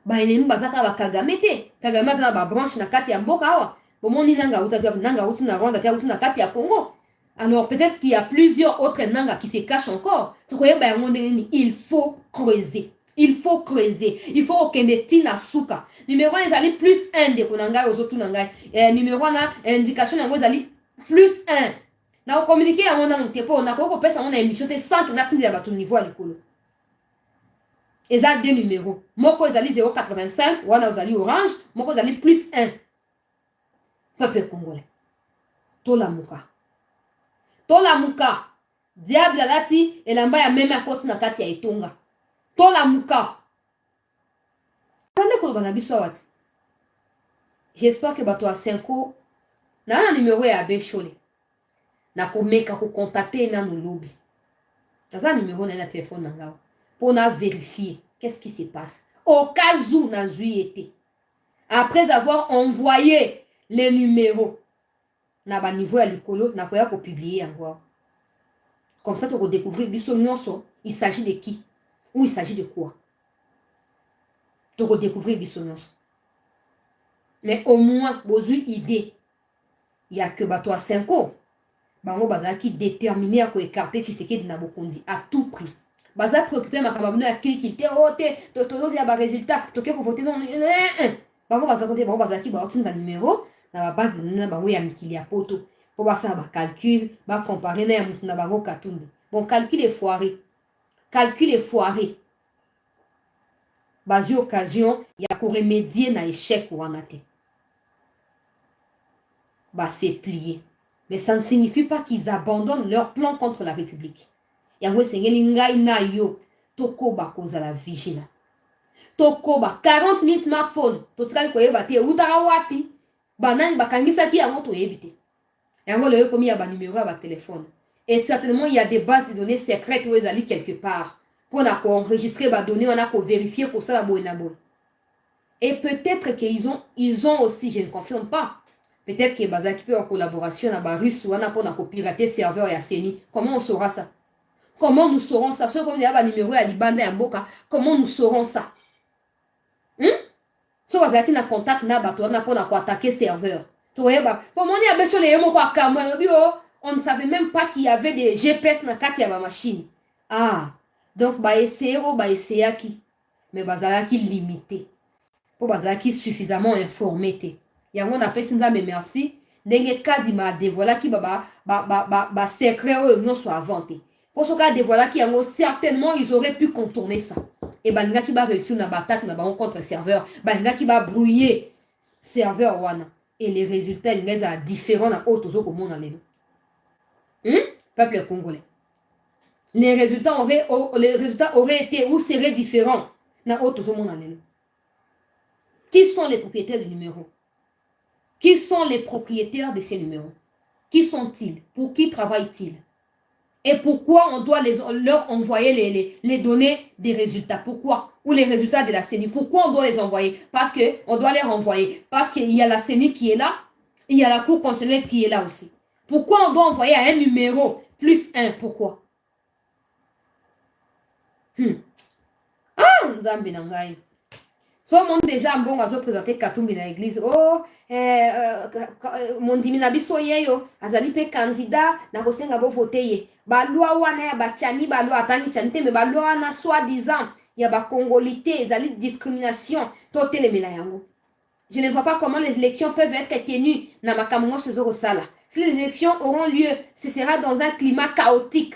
ba enemi bazaka ba Kagame te. Kagame azana ba branche na kati ya mboka awa. Bomoni nanga uti na Rwanda te uti na kati ya Congo. Alors peut-être qu'il y a plusieurs autres nanga qui se cachent encore. Il faut creuser. Il faut creuser. Il faut okende tina suka. Numéro 1 ezali plus 1 de konanga ozotu nanga. Numéro 1 na indication yango ezali plus 1. Na communiquer yango na ntepo na ko pesa on a émission te sans que na tindi ya bato niveau ya likolo. Eza deux numéros. Moko ezali 0,85, wana ezali orange, moko ezali plus 1. Peuple congolais. Tolamuka. Tolamuka. Diable alati elamba ya meme akoti na kati ya etonga. Tolamuka. J'espère que bato a 5 na numéro ya Bechole. Na komeka ko contacter na no lobby. Ça numéro na téléphone nanga. Pour vérifier qu'est-ce qui se passe. Au cas où na été. Après avoir envoyé les numéros na ba niveau ya likolo na koya ko publier encore. Comme ça tu vas découvrir biso nyonso, il s'agit de qui ou il s'agit de quoi. Tu vas découvrir biso nyonso. Mais au moins bozu idée. Il y a que bato a 5 ans. Bango bazaki déterminé à ko écarter Tshisekedi na Bokondi à tout prix. Baza préoccupé makamabno ya kilité ote totozo ya ba résultat toke ko voter non bango baza côté bango bazaki ba otinda numéro na ba base de données bango ya mikili ya poto pour ba faire ba calcul ba comparer na ya mutu na bango katumbi. Bon calcul est foiré. Calcul est foiré. Bazi occasion ya ko remédier na échec wana te. Ba c'est plié. Mais ça ne signifie pas qu'ils abandonnent leur plan contre la République. Yango sengeli ngai na yo tokoba kozala vigila. Tokoba 40 000 smartphones. Totikali koyeba te utara wapi. Banani bakangisaki yango toyebi te. Yango le komi ya ba numéro ya ba téléphone. Et certainement il y a des bases de données secrètes où ils allaient quelque part pour na ko enregistrer ba données, on a ko vérifier pour ça la boina bo. Et peut-être qu'ils ont aussi, je ne confirme pas. Peut-être que bazaki peut en collaboration à Barus ou on a pour na ko pirater serveur ya Seni. Comment on saura ça? Comment nous saurons ça? Ceux comme il y a un numéro à Libanda et Mboka, comment nous saurons ça? Si vous avez un contact, on a pour attaquer serveur. On ne savait même pas qu'il y avait des GPS dans la machine. Ah, donc essayer qui, mais qui limité. Pour qui suffisamment informé. Il y a un appel mais merci. N'engé cas di ma dévoiler qui ba secret non soit inventé. Pour ce cas dévoiler qui certainement ils auraient pu contourner ça. Et balinga qui va réussir na attaque na ba contre serveur, balinga qui va brouiller serveur wana et les résultats ils sont différents na autres au monde lelo. Peuple congolais. Les résultats auraient été ou seraient différents na autres au monde lelo. Qui sont les propriétaires du numéro? Qui sont les propriétaires de ces numéros? Qui sont-ils? Pour qui travaillent-ils? Et pourquoi on doit leur envoyer les données des résultats? Pourquoi? Ou les résultats de la CENI. Pourquoi on doit les envoyer? Parce qu'on doit les renvoyer. Parce qu'il y a la CENI qui est là. Il y a la Cour constitutionnelle qui est là aussi. Pourquoi on doit envoyer à un numéro plus 1? Pourquoi? Ah, Nzambi Nangai. So mon déjà bon à présenter Katumbi dans l'église. Oh, mon diminabi soyeyo azali pe candidat na kosenga bo voter. Ba loi wana ya bachani ba loi atani chanite me ba loi na soi-disant il y a la congolité, il y a la discrimination. Je ne vois pas comment les élections peuvent être tenues dans ma Cameroun Sala. Si les élections auront lieu, ce sera dans un climat chaotique.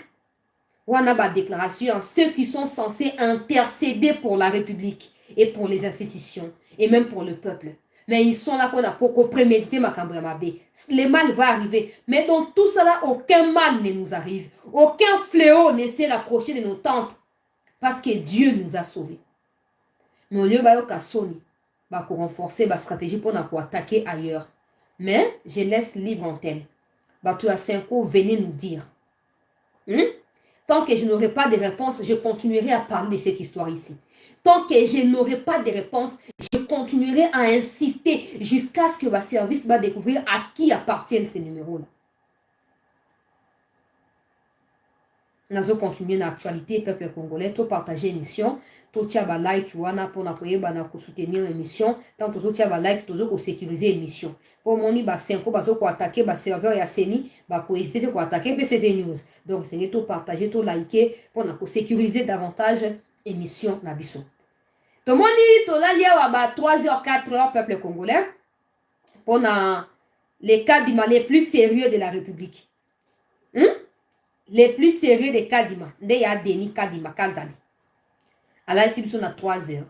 On a ma déclaration, ceux qui sont censés intercéder pour la République et pour les institutions et même pour le peuple. Mais ils sont là pour préméditer ma Cambramabé. Le mal va arriver. Mais dans tout cela, aucun mal ne nous arrive. Aucun fléau ne s'est rapproché de nos tentes. Parce que Dieu nous a sauvés. Mais au lieu de Sony, pour renforcer la stratégie pour attaquer ailleurs. Mais je laisse libre antenne. Tu as 5 ans, venez nous dire. Tant que je n'aurai pas de réponse, je continuerai à parler de cette histoire ici. Tant que je n'aurai pas de réponse, je continuerai à insister jusqu'à ce que le service va découvrir à qui appartiennent ces numéros-là. Nous allons continuer l'actualité peuple congolais, tout partager l'émission, tout tiens like wana pour soutenir l'émission, tant tout tiens like tout sécuriser l'émission. Pour mon ba 5 pour attaquer ba serveur ya seni ba ko hésiter pour attaquer PCT News. Donc c'est tout partager, tout liker pour sécuriser davantage l'émission na biso. To moni to la lia ba 3h 4h peuple congolais pour les cas les plus sérieux de la République. Les plus sérieux des Kadima, il y a Denis Kadima Kazali. Alors ici nous sommes à 3 heures.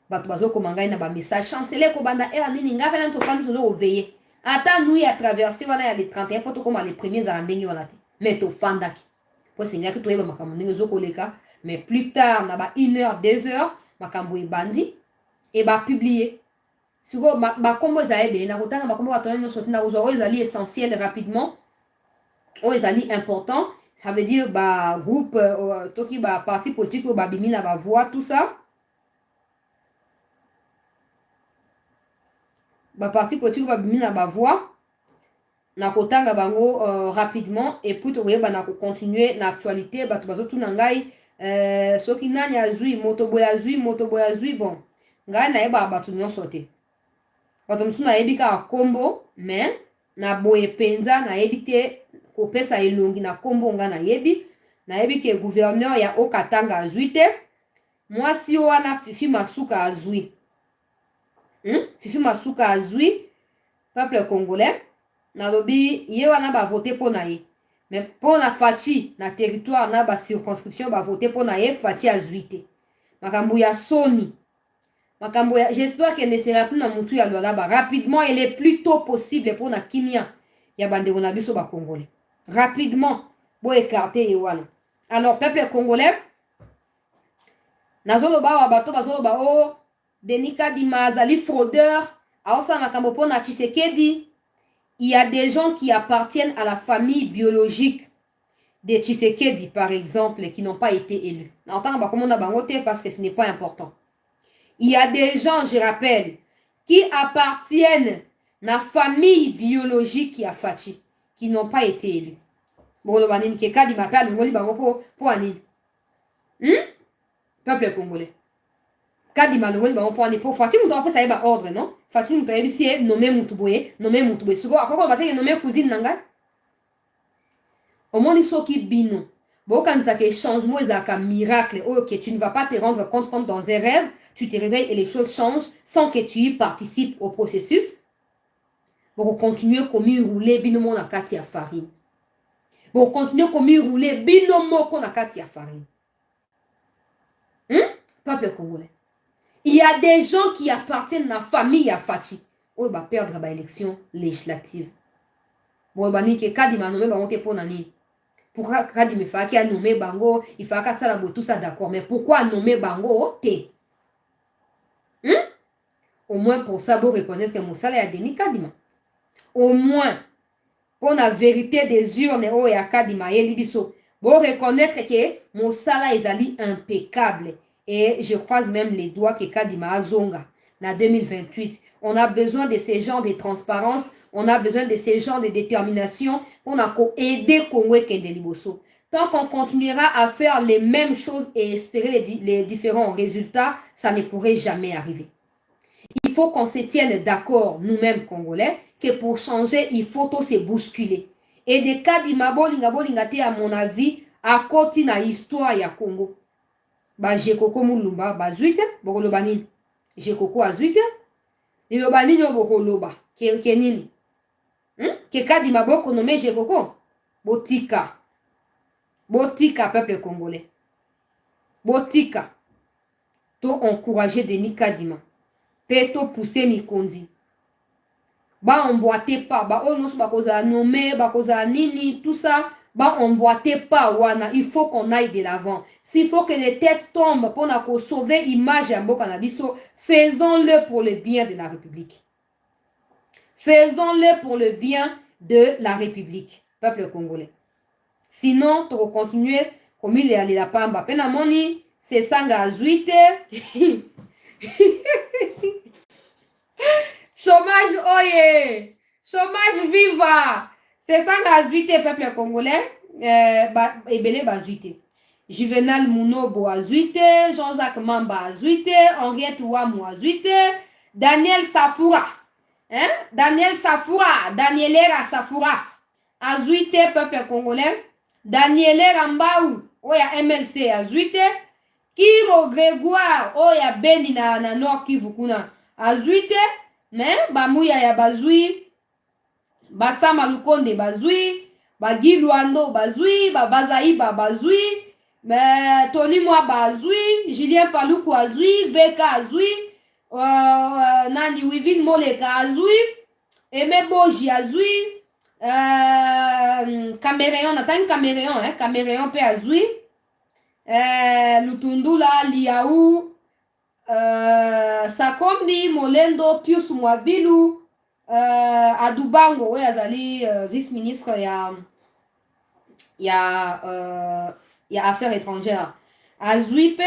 Batuazo komanga na ba message chancelier ko banda era nini ngafa na tofandi tozo veiller. Ata nous ya traverser wana ya les 31 poto comme les premiers arandenge wana te. Mais to fandaki. Pour singa ki toyeba makambo ndenge zo koleka, mais plus tard na ba 1 heure 2 heures makambo ebandi et ba publier. Sugo ba kombo za ebe na kotanga ba kombo batona nyo soti na kozo ezali essentiel rapidement. O ezali important. Ça veut dire bah groupe toki bah parti politique ou bah bimi na ba voix tout ça. Bah parti politique ou bah bimi na ba voix. Na kotanga bango rapidement et puis to ba na continuer na actualité bah to bazo tout nangai soki nani azui motoboya azui bon. Ngai na eba ba tout nyon sorté. Ba to msuna ebika kombo mais na boye penza na ebite kopesa elongi na kombo nga na yebi ke gouverneur ya Okatanga azui te mwasi wana Fifi Masuka azui Fifi Masuka azui peuple congolais na lobi ye wana ba voter pour na ye mais pour na Fati na territoire na ba circonscription ba voter pour na ye Fati azui te makambo ya soni makambo ya j'espère que ne sera plus na mutu ya lwala rapidement et le plus tôt possible pour na kimia ya bandeko na biso ba congolais. Rapidement, pour écarter Ewana. Alors, peuple congolais, Nazoloba Wabato, Nazoloba O, Denis Kadima, Zali fraudeur, Aosa Makambopo na Tshisekedi. Il y a des gens qui appartiennent à la famille biologique de Tshisekedi, par exemple, qui n'ont pas été élus. Parce que ce n'est pas important. Il y a des gens, je rappelle, qui appartiennent à la famille biologique qui a Fati, qui n'ont pas été élus. Bon, le banin qui kadi m'appelle, le bango pour anin. Peuple congolais. Kadi ma le bango pour anin. Pour Fati, nous devons pas ça ordre, non? Fati, nous devons essayer nommer Moutouboye. Souvent, après, on va dire nommer cousine nanga. Au moins, ils sont qui bino. Bon, quand tu as que changement, ils ont un miracle. Ok, tu ne vas pas te rendre compte comme dans un rêve. Tu te réveilles et les choses changent sans que tu y participes au processus. Pour continuer comme rouler binomo na kati ya farine. Pour continuer comme rouler binomo ko na kati ya farine. Peuple congolais. Il y a des gens qui appartiennent à la famille à Fati. On va perdre l'élection législative. Bon, bani ke kadi ma nommé bango te pour nani. Pourquoi kadi me fa ki a nommé bango, il fa ka sala tout ça d'accord, mais pourquoi nommer bango te? Au moins pour ça, vous reconnaître que mon salaire a Denis Kadima. Au moins, pour la vérité des urnes, oh, ya Kadima, vous reconnaître que mon salaire est impeccable. Et je croise même les doigts que Kadima a zonga. En 2028, on a besoin de ces genres de transparence, on a besoin de ces genres de détermination, on a aider Congo et Liboso. Tant qu'on continuera à faire les mêmes choses et espérer les différents résultats, ça ne pourrait jamais arriver. Il faut qu'on se tienne d'accord, nous-mêmes Congolais, que pour changer, il faut tout se bousculer. Et des cas d'Imabolinga, à mon avis, à côté de l'histoire du Congo. ba jekoko mulumba ba zuite bokoloba nini jekoko azuite liloba nini yo bokoloba ke nini ke kadima bokonome jekoko botika peuple congolais botika to encourager Denis Kadima pe to pousser Mikondi ba emboîter pas ba onos ba koza nommer ba koza nini tout ça ba emboîter pas wana il faut qu'on aille de l'avant s'il faut que les têtes tombent pour na ko sauver image ya mboka na biso faisons-le pour le bien de la République faisons-le pour le bien de la République peuple congolais sinon to continuer comme il est allé la pamba pena moni c'est sanga azuite chômage oye chômage viva c'est sanga azuite peuple congolais ebele bazuite Juvenal Munobo azuite Jean-Jacques Mamba azuite Henriette Ouamou azuite Daniel Safoura Daniel Safoura Danielera Safoura azuite peuple congolais Danielera Mbaou oya MLC azuite Kiro Grégoire oya Beni na Nord Kivu kuna azuite mais bamuya ya bazui Basama Lukonde bazui Bagi Luando bazui Babazaïba bazui mais Tony Moi bazui Julien Paluku azui Veka azui Nani Wivin Moleka azui Aimé Boji azui Caméréon Nathan Caméréon Caméréon pe azui Lutundula Liaou Sakombi Molendo Pius Mwabilu Adubango ouais azali vice-ministre ya affaires étrangères Azuipe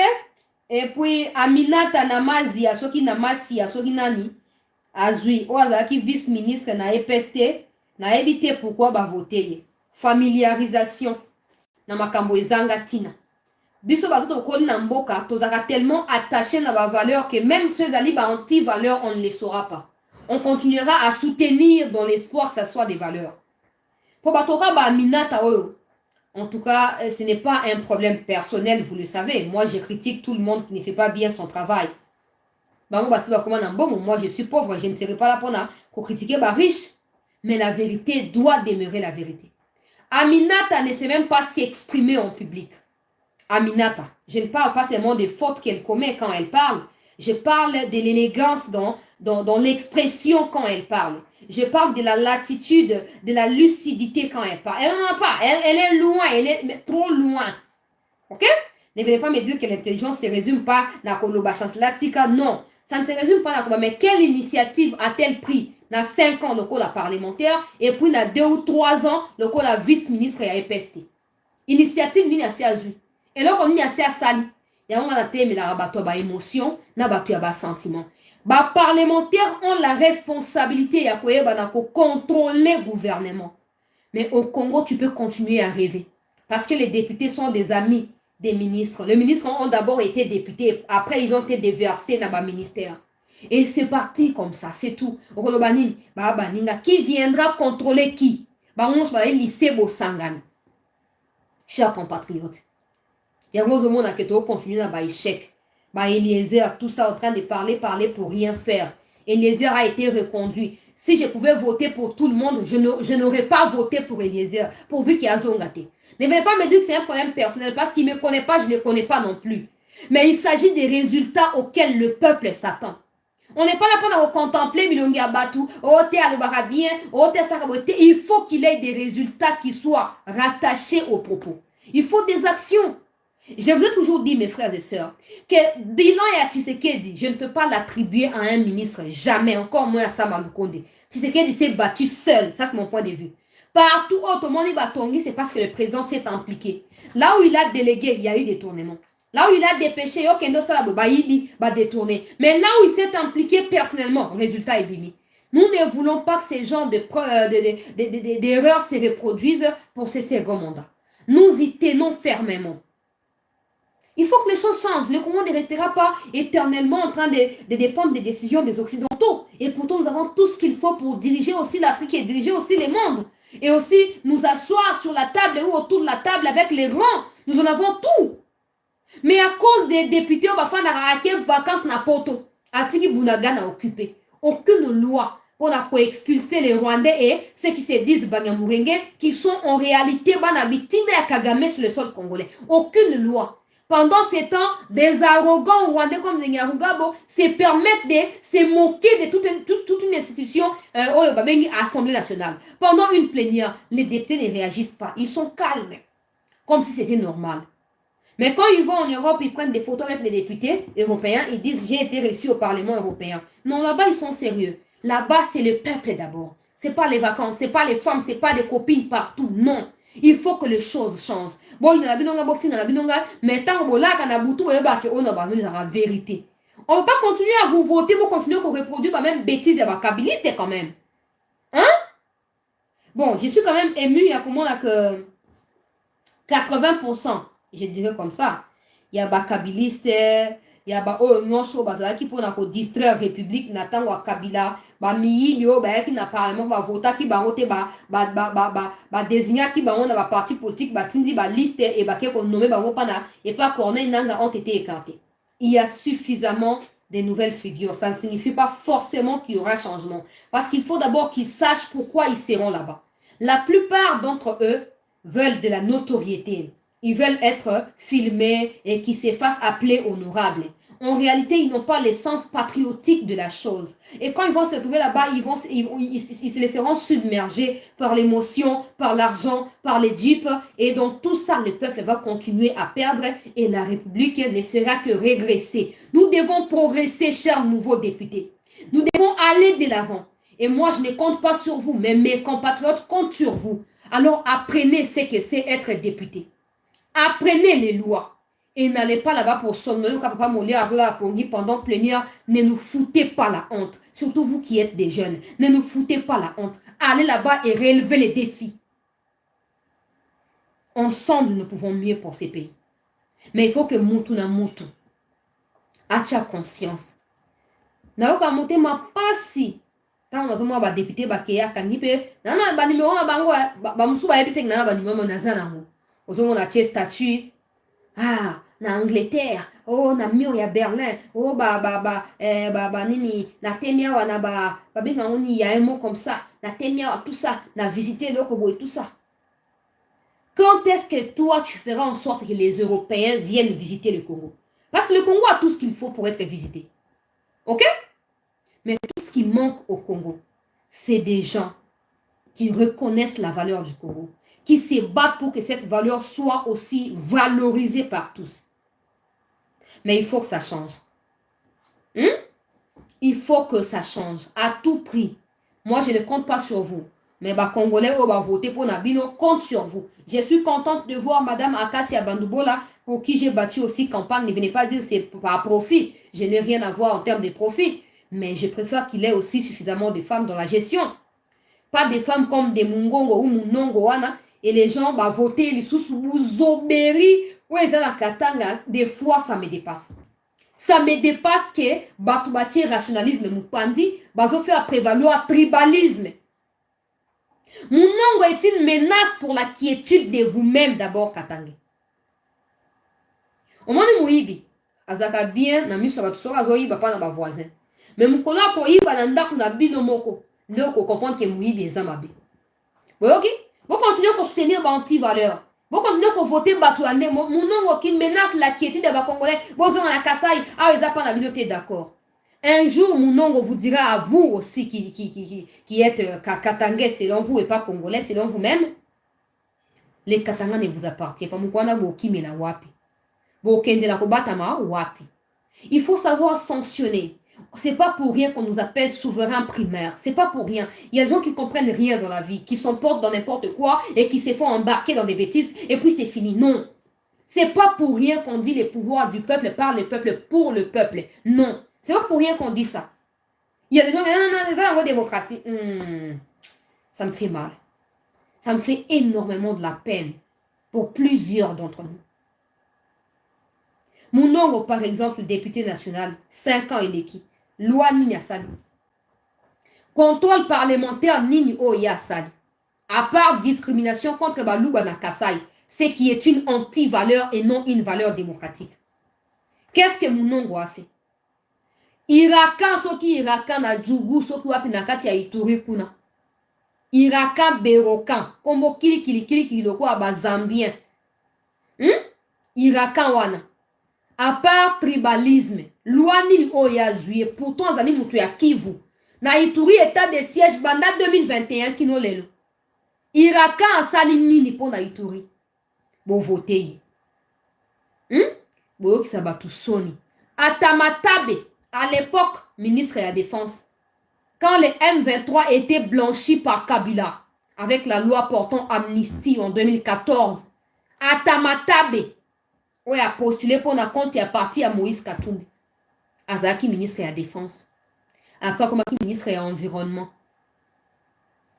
et puis Aminata Namazi asoki Namasi asoki nani Azui o azaki vice-ministre na EPST na éviter pourquoi ba voter familiarisation na makambo ezanga tina biso bato ko na mboka tozaka tellement attaché na ba valeur que même ceux ali ba anti valeur on ne les saura pas on continuera à soutenir dans l'espoir que ça soit des valeurs. Pour Batoka Minata, en tout cas, ce n'est pas un problème personnel, vous le savez. Moi, je critique tout le monde qui ne fait pas bien son travail. Moi, je suis pauvre, je ne serai pas là pour critiquer les riches. Mais la vérité doit demeurer la vérité. Aminata ne sait même pas s'exprimer en public. Aminata, je ne parle pas seulement des fautes qu'elle commet quand elle parle. Je parle de l'élégance dans l'expression quand elle parle. Je parle de la latitude, de la lucidité quand elle parle. Elle n'en a pas. Elle est loin. Elle est trop loin. Ok? Ne venez pas me dire que l'intelligence ne se résume pas à la kolobachance latika. Non. Ça ne se résume pas à la mais quelle initiative a-t-elle pris dans 5 ans le col parlementaire et puis dans 2 ou 3 ans le col vice-ministre à EPST? Initiative ni assez azul. Et là, on y a assez à sali. Il y a un thème, la rabattu à émotion, na battu à sentiment. Les parlementaires ont la responsabilité de contrôler le gouvernement. Mais au Congo, tu peux continuer à rêver. Parce que les députés sont des amis des ministres. Les ministres ont d'abord été députés, après ils ont été déversés dans le ministère. Et c'est parti comme ça, c'est tout. Qui viendra contrôler qui? Chers compatriotes, il y a un monde qui continue à échec. Eliezer, tout ça en train de parler pour rien faire. Eliezer a été reconduit. Si je pouvais voter pour tout le monde, je n'aurais pas voté pour Eliezer, pourvu qu'il y a Zongaté. Ne venez pas me dire que c'est un problème personnel, parce qu'il ne me connaît pas, je ne le connais pas non plus. Mais il s'agit des résultats auxquels le peuple s'attend. On n'est pas là pour contempler Milongi Abatu, il faut qu'il ait des résultats qui soient rattachés aux propos. Il faut des actions. Je vous ai toujours dit, mes frères et sœurs, que bilan et à Tshisekedi, je ne peux pas l'attribuer à un ministre, jamais, encore moins à Sama Lukonde. Tshisekedi s'est battu seul, ça c'est mon point de vue. Partout autrement, c'est parce que le président s'est impliqué. Là où il a délégué, il y a eu des tournements. Là où il a dépêché, va détourner. Mais là où il s'est impliqué personnellement, résultat est bimi. Nous ne voulons pas que ces genres d'erreurs se reproduisent pour ces seconds mandats. Nous y tenons fermement. Il faut que les choses changent. Le Congo ne restera pas éternellement en train de dépendre des décisions des Occidentaux. Et pourtant, nous avons tout ce qu'il faut pour diriger aussi l'Afrique et diriger aussi les mondes. Et aussi nous asseoir sur la table ou autour de la table avec les grands. Nous en avons tout. Mais à cause des députés, on va faire des vacances na poto. Atiki Bounaga n'a occupé. Aucune loi pour expulser les Rwandais et ceux qui se disent Banyamurenge, qui sont en réalité Banabitina et Kagame sur le sol congolais. Aucune loi. Pendant ces temps, des arrogants Rwandais comme Nyarugabo se permettent de se moquer de toute une institution Assemblée nationale. Pendant une plénière, les députés ne réagissent pas. Ils sont calmes, comme si c'était normal. Mais quand ils vont en Europe, ils prennent des photos avec les députés européens, ils disent « j'ai été reçu au Parlement européen ». Non, là-bas, ils sont sérieux. Là-bas, c'est le peuple d'abord. C'est pas les vacances, c'est pas les femmes, c'est pas des copines partout. Non. Il faut que les choses changent. Bon, il y a la binonga, mais tant que là, quand on a la vérité. On ne va pas continuer à vous voter pour continuer à reproduire la même bêtise et la kabiliste quand même. Hein? Bon, je suis quand même ému, il y a pour moi là que 80%, je dirais comme ça. Il y a des kabilistes, il y a des qui pour distraire la République, Nathan ou Kabila. Ba miilio ba qui na parlement ba vota qui ba ote ba désigner qui ba on a ba parti politique ba tindi ba liste et ba ko nommé ba pana et pas Corneille Nanga ont été écartés. Il y a suffisamment de nouvelles figures. Ça ne signifie pas forcément qu'il y aura changement parce qu'il faut d'abord qu'ils sachent pourquoi ils seront là-bas. La plupart d'entre eux veulent de la notoriété. Ils veulent être filmés et qu'ils se fassent appeler honorables. En réalité, ils n'ont pas l'essence patriotique de la chose. Et quand ils vont se trouver là-bas, ils se laisseront submerger par l'émotion, par l'argent, par les jeeps. Et donc, tout ça, le peuple va continuer à perdre et la République ne fera que régresser. Nous devons progresser, chers nouveaux députés. Nous devons aller de l'avant. Et moi, je ne compte pas sur vous, mais mes compatriotes comptent sur vous. Alors, apprenez ce que c'est être député. Apprenez les lois. Et n'allez pas là-bas pour somnoler ou papa moller à la Congi pendant plénière. Ne nous foutez pas la honte. Surtout vous qui êtes des jeunes. Ne nous foutez pas la honte. Allez là-bas et relevez les défis. Ensemble, nous pouvons mieux pour ces pays. Mais il faut que Moutou na Moutou ait conscience. Naoka Mouté ma passi. Quand on a député Bakéa Kangipe, nana ba numéro na bango ba musu ba ebite nana ba numéro na zanango. Ozo na tie statut. Ah, na Angleterre, oh na mur ya Berlin, oh nini, na temia wa na benga ngoni ya un mot comme ça, na temia wa tout ça, na visiter le Congo et tout ça. Quand est-ce que toi tu feras en sorte que les Européens viennent visiter le Congo? Parce que le Congo a tout ce qu'il faut pour être visité. Ok? Mais tout ce qui manque au Congo, c'est des gens qui reconnaissent la valeur du Congo, qui se battent pour que cette valeur soit aussi valorisée par tous. Mais il faut que ça change. Il faut que ça change à tout prix. Moi, je ne compte pas sur vous. Mais les Congolais qui vont voter pour Nabino comptent sur vous. Je suis contente de voir Madame Akassia Bandoubola, pour qui j'ai battu aussi campagne. Ne venez pas dire que c'est par profit. Je n'ai rien à voir en termes de profit. Mais je préfère qu'il ait aussi suffisamment de femmes dans la gestion. Pas des femmes comme des Mungongo ou Munongo wana. Et les gens vont voter les sous-zoberi. Ouais, la katanga. Des fois, ça me dépasse. Ça me dépasse que Batoubachi rationalisme Mupandi va faire prévaloir tribalisme. Munongo est une menace pour la quiétude de vous-même d'abord, Katanga. Au moins, Mouibi, Azaka bien, na miso ba tusoka zo yiba pa na ba voisin. Mais mukona ko yiba na ndako na bino moko. Ndio ko comprendre que Mouibi eza mabe. Ok? Vous continuez à soutenir les anti-valeurs. Vous continuez à voter Batouane. Mon qui menace la quiétude des Congolais. Vous êtes la Kassai. Ah, ils n'ont pas la vidéo, d'accord. Un jour, mon nom vous dira à vous aussi qui êtes Katangais selon vous et pas Congolais selon vous-même. Les Katangais ne vous appartiennent pas. Mukwana Boki Mela Wapi. Bokende la Kobatama Wapi. Il faut savoir sanctionner. C'est pas pour rien qu'on nous appelle souverain primaire. C'est pas pour rien. Il y a des gens qui comprennent rien dans la vie, qui s'emportent dans n'importe quoi et qui se font embarquer dans des bêtises et puis c'est fini. Non. C'est pas pour rien qu'on dit les pouvoirs du peuple par le peuple pour le peuple. Non. C'est pas pour rien qu'on dit ça. Il y a des gens qui disent non, c'est la démocratie. Ça me fait mal. Ça me fait énormément de la peine pour plusieurs d'entre nous. Mounongo, par exemple, député national, 5 ans il est qui? Loi Nini Asali. Contrôle parlementaire Nini Oya Asali. À part discrimination contre Balouba Nakasai, ce qui est une anti-valeur et non une valeur démocratique. Qu'est-ce que Mounongo a fait? Irakan soki irakan na Djougou soki wapi na kati ya Ituri kuna. Irakan berokan. Kombo kili loko aba Zambien. Irakan wana. À part tribalisme, loi nini oya juye, pourtant zali mutu ya Kivu. Na Ituri état de siège banda 2021 kino lelo. Irakan asali nini po na Ituri. Bo vote ye. Boyo kisa batu soni. Atamatabe, à l'époque, ministre de la Défense, quand les M23 étaient blanchis par Kabila, avec la loi portant amnistie en 2014, Atamatabe, on a postulé pour un compte et a parti à Moïse Katumbi. Azaki, ministre de la Défense. Encore comme ministre de l'Environnement.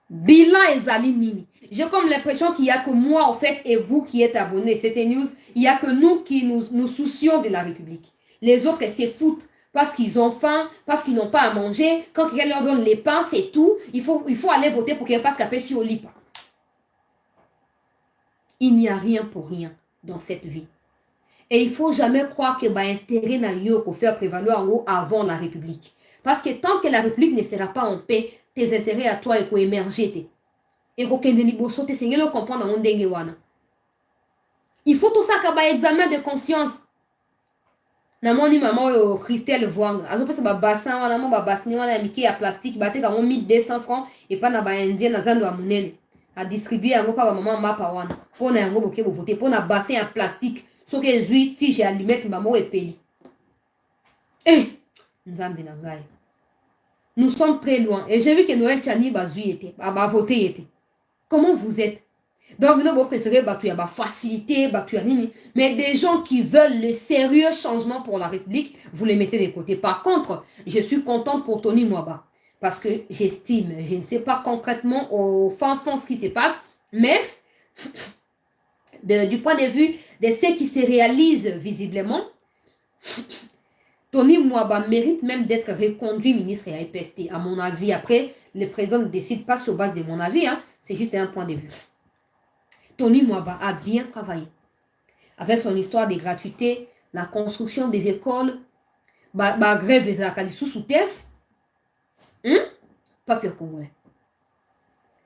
Bilan et Zali Nini. J'ai comme l'impression qu'il n'y a que moi, en fait, et vous qui êtes abonnés. C'était news. Il n'y a que nous qui nous soucions de la République. Les autres, c'est foutent parce qu'ils ont faim, parce qu'ils n'ont pas à manger. Quand quelqu'un leur donne les pains, c'est tout. Il faut aller voter pour quelqu'un parce qu'il a sur au lit. Il n'y a rien pour rien dans cette vie. Et il ne faut jamais croire que intérêt n'a pour faire prévaloir en haut avant la République. Parce que tant que la République ne sera pas en paix, tes intérêts à toi et pour émerger. Et pour que comprendre dans le il faut tout ça qu'un examen de conscience. Namoni maman Christelle Voang. Azo pesa ba bassin wana mo ba bassin wana ya miki ya plastique ba te ka 1200 francs et pas na ba indien na zando ya munene. A distribuer yango pa ba maman mapa wana. Pona yango boke bo voter pona bassin ya plastique. Soki ezui tige allumette maman epeli. Nzambe na ngai. Nous sommes très loin. Et j'ai vu que Noël Tchani bazui était, ba voté était. Comment vous êtes? Donc, vous préférez la facilité, mais des gens qui veulent le sérieux changement pour la République, vous les mettez de côté. Par contre, je suis contente pour Tony Mwaba. Parce que j'estime, je ne sais pas concrètement au fin fond ce qui se passe, mais du point de vue de ce qui se réalise visiblement, Tony Mwaba mérite même d'être reconduit ministre à EPST, à mon avis. Après, le président ne décide pas sur base de mon avis, hein. C'est juste un point de vue. Tony Mwaba a bien travaillé. Avec son histoire de gratuité, la construction des écoles, grève des académies sous terre, pas pire congolais.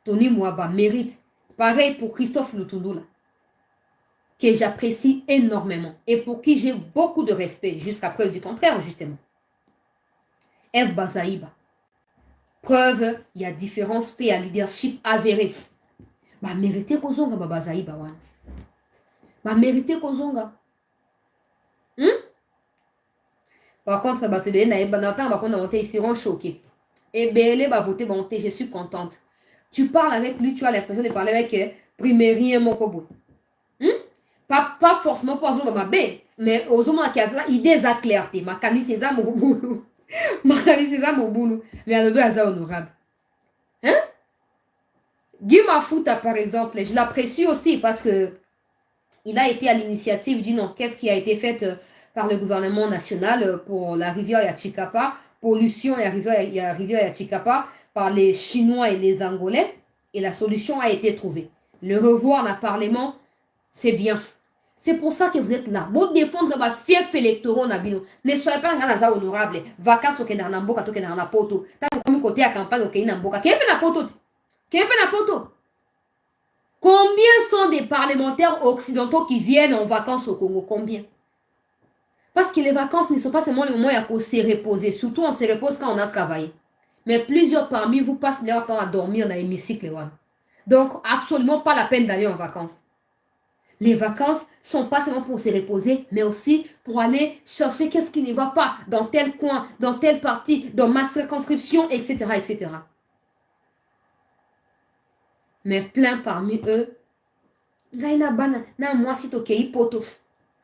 Tony Mwaba mérite, pareil pour Christophe Lutundula, que j'apprécie énormément et pour qui j'ai beaucoup de respect, jusqu'à preuve du contraire, justement. F. Bazaïba. Preuve, il y a différence, paix à leadership avéré. Mérité kozonga Bazaïba wana. Mérité kozonga. Par contre, ils seront choqués. Et Bélé va voter, je suis contente. Tu parles avec lui, tu as l'impression de parler avec Primérien Mokobo. Pas forcément pour Azoma B, mais aux hommes qui a idées à clarté. Ma cali César mon boulot. Ma cali César mon boulot. Mais à le Aza honorable. Guy Mafuta, par exemple, je l'apprécie aussi parce que il a été à l'initiative d'une enquête qui a été faite par le gouvernement national pour la rivière Yachikapa, pollution et la rivière Yachikapa par les Chinois et les Angolais, et la solution a été trouvée. Le revoir dans le Parlement, c'est bien. C'est pour ça que vous êtes là. Vous défendre votre fief électoral. Ne soyez pas un honorable. Vacances au Kenya Namboka, au Kenya Napoto. Tant que vous côté à campagne au Kenya Namboka. Combien sont des parlementaires occidentaux qui viennent en vacances au Congo? Combien? Parce que les vacances ne sont pas seulement le moment où on se reposer. Surtout, on se repose quand on a travaillé. Mais plusieurs parmi vous passent leur temps à dormir dans l'hémicycle. Donc, absolument pas la peine d'aller en vacances. Les vacances sont pas seulement pour se reposer, mais aussi pour aller chercher qu'est-ce qui ne va pas dans tel coin, dans telle partie, dans ma circonscription, etc., etc. Mais plein parmi eux,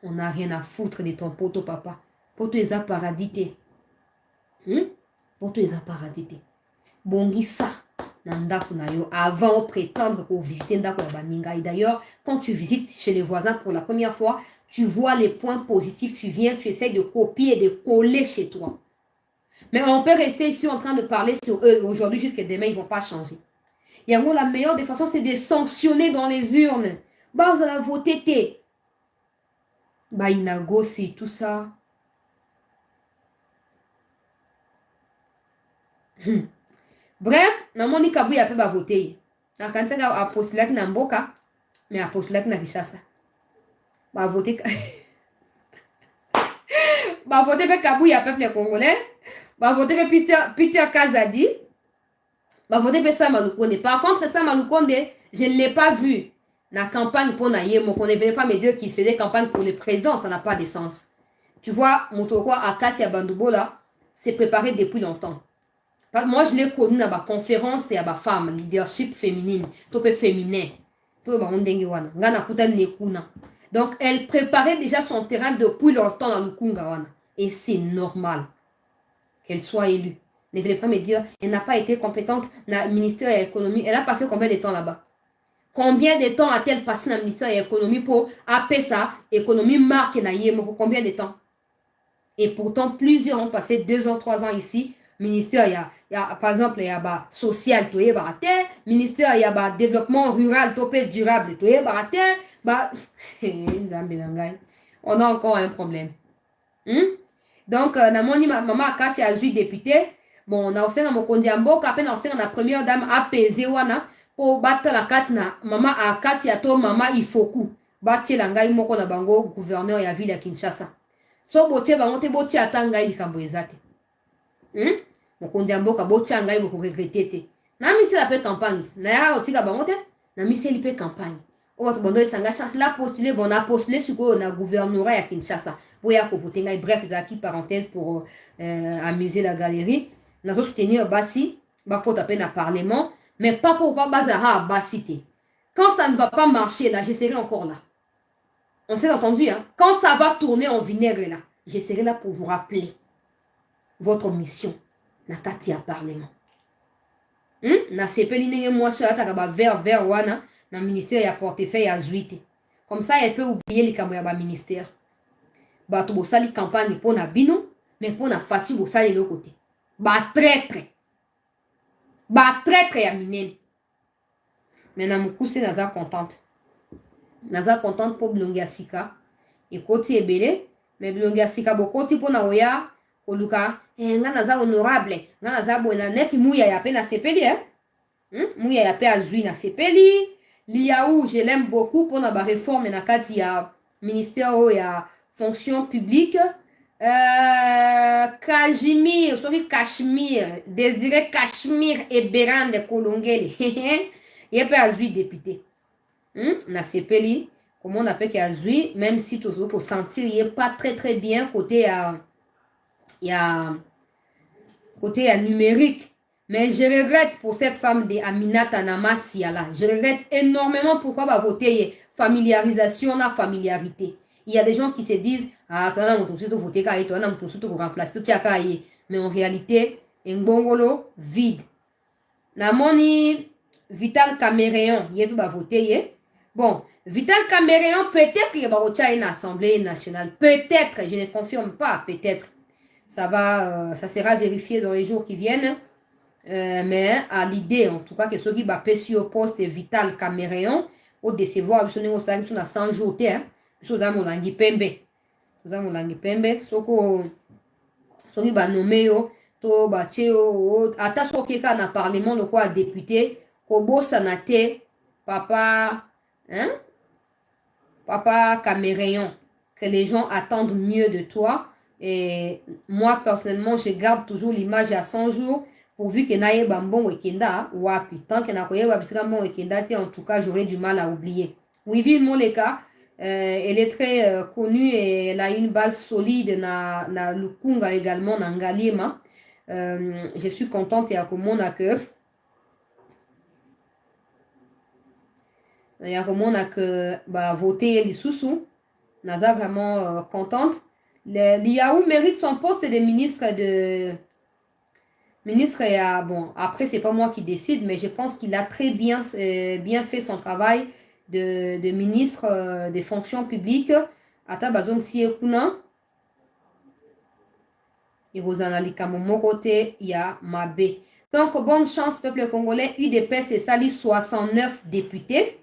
on n'a rien à foutre de ton poto, papa. Poto est à paradité. Poto est à paradité. Bongi ça. Avant de prétendre pour visiter Ndako Baninga. Et d'ailleurs, quand tu visites chez les voisins pour la première fois, tu vois les points positifs, tu viens, tu essaies de copier et de coller chez toi. Mais on peut rester ici en train de parler sur eux aujourd'hui jusqu'à demain, ils ne vont pas changer. Et la meilleure des façons, c'est de sanctionner dans les urnes. Vous allez voter. Inago, c'est tout ça. Bref, namoni Kabuya pe ba voter. Na kanisa a postulé na Mboka, mais a postulé na Kinshasa. Ba voter ba voter pe Kabuya peuple congolais. Ba voter pe Peter Kazadi. Ba voter pe Sama Lukonde. Par contre, Sama Lukonde, je ne l'ai pas vu. La campagne pour Nayemo, qu'on ne venait pas me dire qu'il faisait campagne pour le président, ça n'a pas de sens. Tu vois, Motoko Akassi Bandubo là, c'est préparé depuis longtemps. Moi, je l'ai connu dans ma conférence et à ma femme, leadership féminine, topé féminin. Donc, elle préparait déjà son terrain depuis longtemps dans le Kungawana. Et c'est normal qu'elle soit élue. Ne venez pas me dire, elle n'a pas été compétente dans le ministère de l'économie. Elle a passé combien de temps là-bas? Combien de temps a-t-elle passé dans le ministère de l'économie pour appeler ça économie marque pour combien de temps? Et pourtant, plusieurs ont passé 2 ans, 3 ans ici. Ministère, il y a par exemple, il y a social, ministère, il y a développement rural, topé durable, on a encore un problème. Donc, namoni maman Akassi a joué député. Bon, on a aussi dans mon kondiambo, après on a aussi la première dame apaisée wana pour battre la carte na maman Akassi a to maman Ifoku. Battre la ngai moko na bango gouverneur ya ville ya Kinshasa. So botie bango te botie atanga likambo ezate. Mokonzi mboka botia ngai boko regretter te. Na misi la pe campagne. Na ya otika bango te. Na misi li pe campagne. O to bondo esanga chance la postuler bon a postuler suko na gouvernorat ya Kinshasa. Boya ko voter ngai bref ça qui parenthèse pour amuser la galerie. Na ko soutenir basi ba ko taper na parlement mais pas pour pas bazara basi te. Quand ça ne va pas marcher là, je serai encore là. On s'est entendu hein. Quand ça va tourner en vinaigre là, je serai là pour vous rappeler votre mission. Na kati ya parlement. Na sepeli nenge mwasi ataka ba vert wana na ministère ya portefeuille ya zuite. Comme ça elle peut oublier likambo ya ba ministère. Ba to bosali campagne pour na bino, mais pour na fati bosali le côté. Ba traître ya minene. Mais na mukuse naza contente. Naza contente pour Bilongi Sika. Et koti ebele, mais Bilongi Sika bokoti pour na oya oluka nga naza honorable nga naza bona neti muya ya pe na sepeli muya ya pe azui na sepeli Liaou je l'aime beaucoup pour na ba réforme na kati ya ministère ya fonction publique Kashmir Désiré Kashmir et Berande Kolongele ye pe azui député na sepeli comment on appelle azui même si tout pour sentir il est pas très bien côté il y a côté numérique. Mais je regrette pour cette femme de Aminata Namasiala. Je regrette énormément pourquoi va voter familiarisation, la familiarité. Il y a des gens qui se disent ah, toi, on peut voter car toi, on peut remplacer tout ça. Mais en réalité, un bongolo vide. Namoni Vital Caméréon, il peut voter. Bon, Vital Caméréon, peut-être qu'il va voter une assemblée nationale. Peut-être, je ne confirme pas, peut-être. Ça sera vérifié dans les jours qui viennent. Mais à l'idée, en tout cas, que ceux qui va passer au poste Vital Caméréon, au décevoir, ils sont à 100 jours, ils sont à Molangi Pembe. Ils sont à Molangi Pembe. Ceux qui va nommer, to ba tcheo, ata ceux qui na parlement, le quoi député, Kobo Sanate, papa Caméréon, que les gens attendent mieux de toi. Et moi, personnellement, je garde toujours l'image à 100 jours, pourvu que naye bambon wekenda, wapi. Tant que nakoye wabisika bon wekenda, en tout cas, j'aurais du mal à oublier. Wivine Moleka, elle est très connue et elle a une base solide na Lukunga également, na Ngaliema. Je suis contente et à mon accueil. Il y a comment on a que voter les sous-sous. Naza vraiment contente. Liaou mérite son poste de ministre bon, après c'est pas moi qui décide, mais je pense qu'il a très bien fait son travail de ministre des fonctions publiques. Ata bazong si ekuna. Et Rosanna Likamomo côté, il y a Mabé. Donc bonne chance peuple congolais. UDPS c'est sali 69 députés.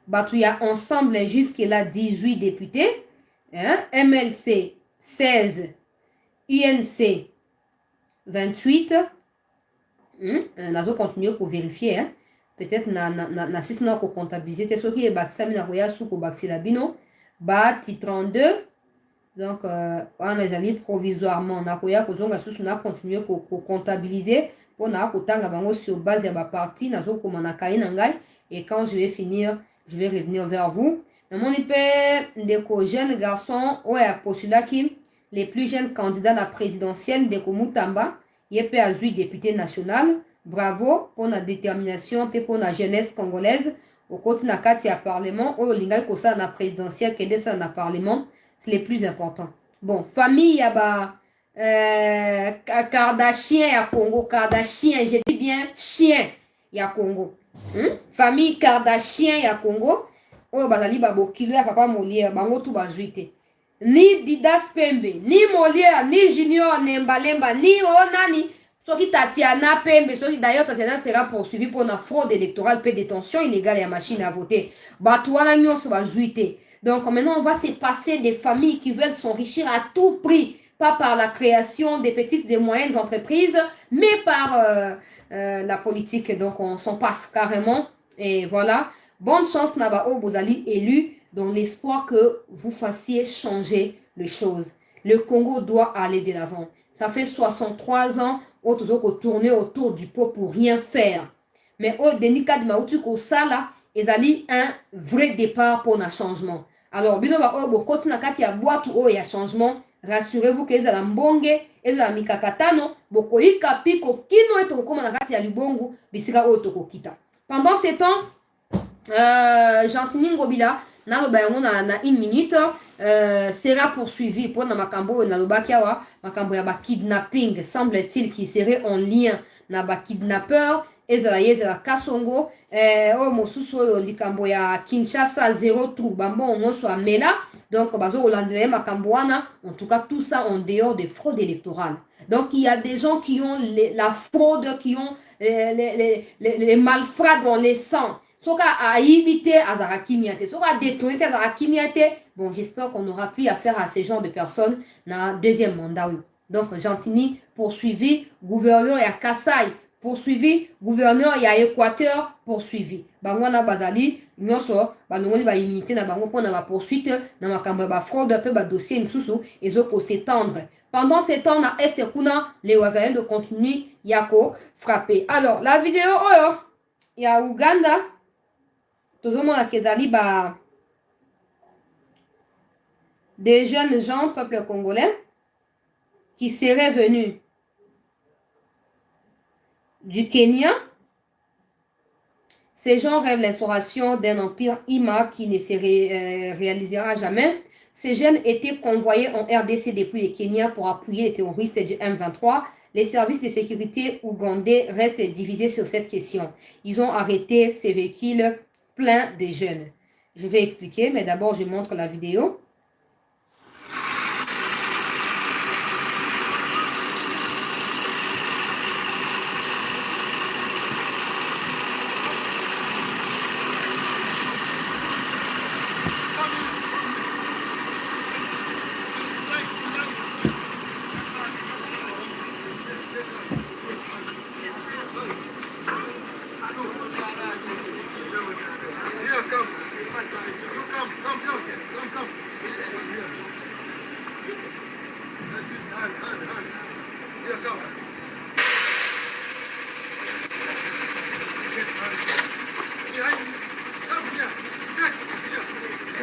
Batouya ensemble jusque-là 18 députés. MLC 16, UNC 28, nazo continuer pour vérifier hein. Peut-être na si na ko comptabiliser te soki ba sami na koya su ko baxila bino ba ti 32 donc wana ezali provisoirement na koya kozonga susu na continuer ko comptabiliser pour na kotanga bango sur base ya ba partie nazo koma na kai na ngai et quand je vais finir je vais revenir vers vous. Mon épée ndeko jeune garçon oya postulaki les plus jeunes candidats à la présidentielle de Mutamba, Yepe Azui député national. Bravo pour la détermination et pour la jeunesse congolaise. Au côté na kati ya parlement, au linga kosa na présidentielle, kede ça na parlement, c'est les plus importants. Bon, famille yaba Kardashian ya Congo, Kardashian, je dis bien chien ya Congo. Famille Kardashian ya Congo. Oyo bazali babokilo ya papa Molière, bango tu bazuite. Ni Didas Pembe, ni Molière, ni Junior Nembalemba, ni Onani, soki Tatiana Pembe, soki d'ailleurs Tatiana sera poursuivi pour une fraude électorale, peu détention illégale et machine à voter. Batouana nyonso bazuite. Donc maintenant on va se passer des familles qui veulent s'enrichir à tout prix, pas par la création des petites et moyennes entreprises, mais par la politique. Donc on s'en passe carrément. Et voilà. Bonne chance Naba Bozali élu dans l'espoir que vous fassiez changer les choses. Le Congo doit aller de l'avant. Ça fait 63 ans qu'on tourne autour du pot pour rien faire. Mais au délicat de Maoutuko Sala, ils allaient un vrai départ pour un changement. Alors, binoba obo kotu na kati ya boîte ou ya changement, rassurez-vous que ezala mbonge, ezala mikakatano, boko yika piko kino eto koma na kati ya libongo, bisika oyo toko kita. Pendant ces temps, Gentini Ngobila, na une minute, sera poursuivi pour na makambo na lobakiawa, makambo ya ba kidnapping, semble-t-il qui serait en lien na ba kidnappeur, ezala yezala Kasongo, mosusu likambo ya Kinshasa 0 trou, bambo omoso amela, donc bazo olandele makambo wana, en tout cas tout ça en dehors des fraudes électorales. Donc il y a des gens qui ont la fraude, qui ont les malfrats dans les sangs. Soka a évité Azaraki Miate, Soka a détourné Azaraki Miate. Bon, j'espère qu'on n'aura plus affaire à ces genres de personnes dans le deuxième mandat. Oui. Donc, Gentini poursuivi, gouverneur et à Kassai poursuivi, gouverneur et à Équateur poursuivi. Bangwana Bazali, Nyoso, Banongoli ba immunité na bango pour na poursuite, na makambo ba fraude, peu ba dossier msusu, et zoko s'étendre. Pendant ce temps, na Est Kuna, les Oasaïens de continuer, Yako frapper. Alors, la vidéo, oh, il y a Ouganda. Tout le monde a des jeunes gens, peuple congolais, qui seraient venus du Kenya. Ces gens rêvent l'instauration d'un empire Ima qui ne se réalisera jamais. Ces jeunes étaient convoyés en RDC depuis le Kenya pour appuyer les terroristes du M23. Les services de sécurité ougandais restent divisés sur cette question. Ils ont arrêté ces véhicules plein de jeunes. Je vais expliquer, mais d'abord je montre la vidéo.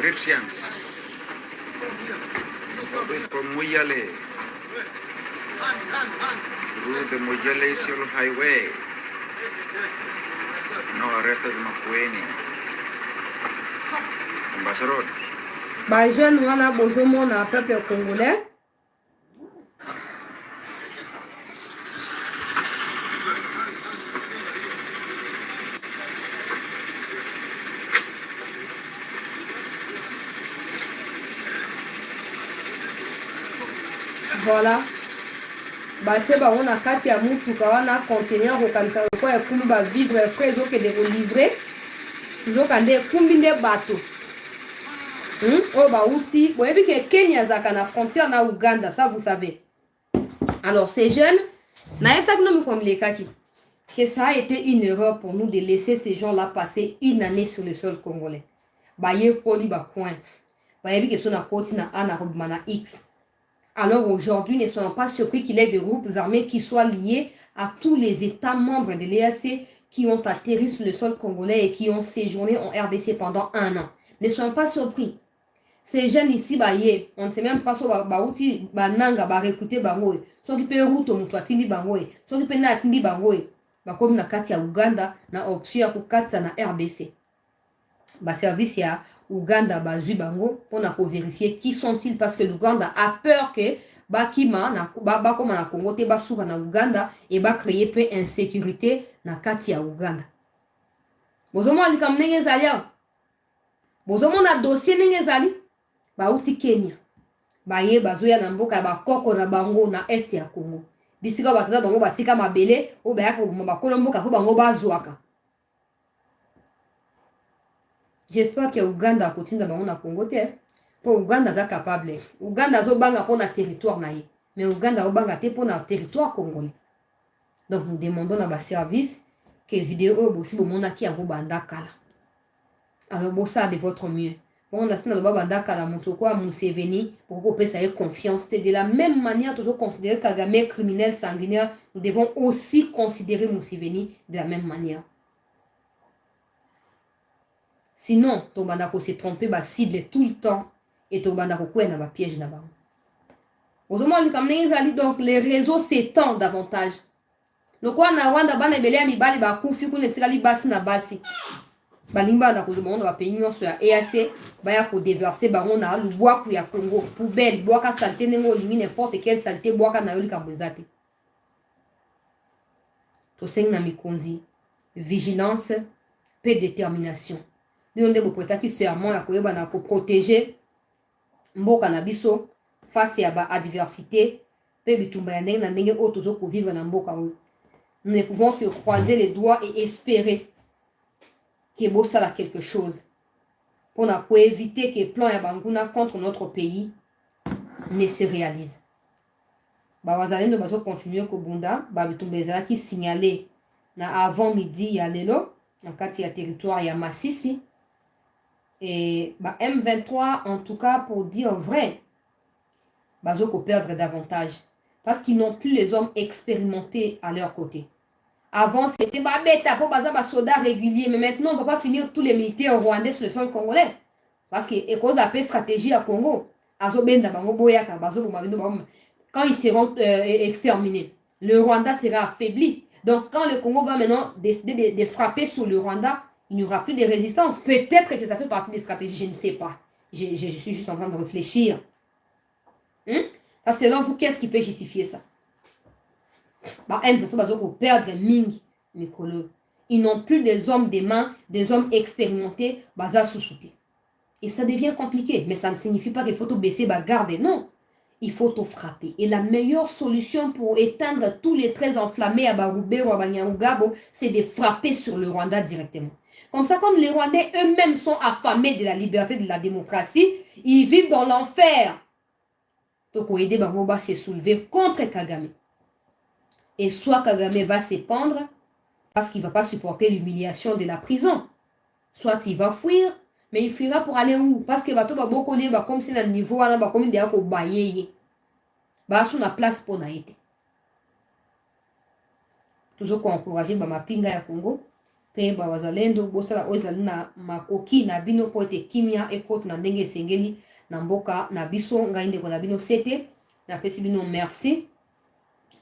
Egyptians from Muyale through the Muyale Isiolo Highway. Now arrested Makueni. Ambassador. Ba jeune wana bozomona peuple congolais. Voilà. Batie ba on a kati ya mutuka wana conteneur kokanisa ko ya kumbi ba vivre frais oke de livrer. Toujours kande kumbi nde bato. Oh ba outi, boyebi ke Kenya zaka na frontière na Uganda, ça vous savez. Alors ces jeunes, na yesa kino mi komile kaki. que ça a été une erreur pour nous de laisser ces gens-là passer une année sur le sol congolais. X. Alors aujourd'hui, ne soyons pas surpris qu'il y ait des groupes armés qui soient liés à tous les États membres de l'EAC qui ont atterri sur le sol congolais et qui ont séjourné en RDC pendant 1 an. Ne soyons pas surpris. Ces jeunes ici, on ne sait même pas si ils vont réécouter, ceux qui peuvent route, ceux qui peuvent atteindre, comme na kati ya Uganda, na option ya kukatisa na RDC. Service ya Uganda bazui bango pour vérifier qui sont-ils parce que l'Uganda a peur que bakima na bakoma na Congo te basuka na Uganda et ba créer peu insécurité na kati ya Uganda. Bozomo ali kam nenge zali ya. Bozomo na dossier nenge zali ba uti Kenya. Baye bazoya na mboka ba koko na bango na est ya Congo. Bisika bakata bango batika mabele o bayaka bakolo mboka po bango bazwaka. J'espère que Uganda a continué dans le Congo. Pour Uganda est capable. Uganda a banga pour notre territoire naïe. Mais Uganda a banga pour notre territoire congolais. Donc nous demandons à nos services que vidéo aussi pour mon aki a banda kala. Alors bon ça de votre mieux. Pour on a sina banda kala montre quoi Museveni pour qu'on puisse avoir confiance. De la même manière toujours considérer Kagame criminel sanguinaire, nous devons aussi considérer Museveni de la même manière. Sinon, ton bandako s'est trompé, cible tout le temps, et ton bandako koué na piège na ba. Donc, les réseaux s'étendent davantage. Donc, on a Rwanda, ban ebele ya mibali ba kufi kune tikali basi na basi. Balimba na kozoma on va payer nyonso ya EAC, ba ya ko déverser bango na lubwaku ya Congo, poubelle, boaka saleté nengo limi n'importe quelle saleté boaka na yoli kambozate. To seng na mikonzi, vigilance, paix, détermination. Nous devons prêter serment pour protéger mboka na biso face à la adversité. Nous ne pouvons que croiser les doigts et espérer qu'il y ait quelque chose pour éviter que le plan Yabanguna contre notre pays ne se réalise. Nous devons continuer au Bunda, qui signalé avant midi, il y a l'élo, dans le territoire, il y a Massissi. Et M23, en tout cas, pour dire vrai, Bazoko perdre davantage. Parce qu'ils n'ont plus les hommes expérimentés à leur côté. Avant, c'était bêta pour baza soldats réguliers. Mais maintenant, on ne va pas finir tous les militaires rwandais sur le sol congolais. Parce que, cause appelle stratégie à Congo, quand ils seront exterminés, le Rwanda sera affaibli. Donc, quand le Congo va maintenant décider de frapper sur le Rwanda, il n'y aura plus de résistance. Peut-être que ça fait partie des stratégies, je ne sais pas. Je suis juste en train de réfléchir. Selon vous, qu'est-ce qui peut justifier ça? Perdre Ming, ils n'ont plus des hommes des mains, des hommes expérimentés, et ça devient compliqué. Mais ça ne signifie pas qu'il faut tout baisser, garder. Non. Il faut tout frapper. Et la meilleure solution pour éteindre tous les traits enflammés à Baroubé ou à Banyarugabo, c'est de frapper sur le Rwanda directement. Comme ça, comme les Rwandais eux-mêmes sont affamés de la liberté, de la démocratie, ils vivent dans l'enfer. Donc, on aider Baroba à se soulever contre Kagame. Et soit Kagame va s'épandre parce qu'il ne va pas supporter l'humiliation de la prison. Soit il va fuir, mais il fuira pour aller où? Parce que bateau va beaucoup lier, comme si le niveau là, comme il y a au bailler. Sur la place pour naïté. Toujours qu'on encourage ma pinga ya Congo. Pe wazalendo bosala ozali na makoki na bino po ete kimia ekoti na ndenge sengeli na mboka na biso ngai ndeko na bino sete na pesi bino merci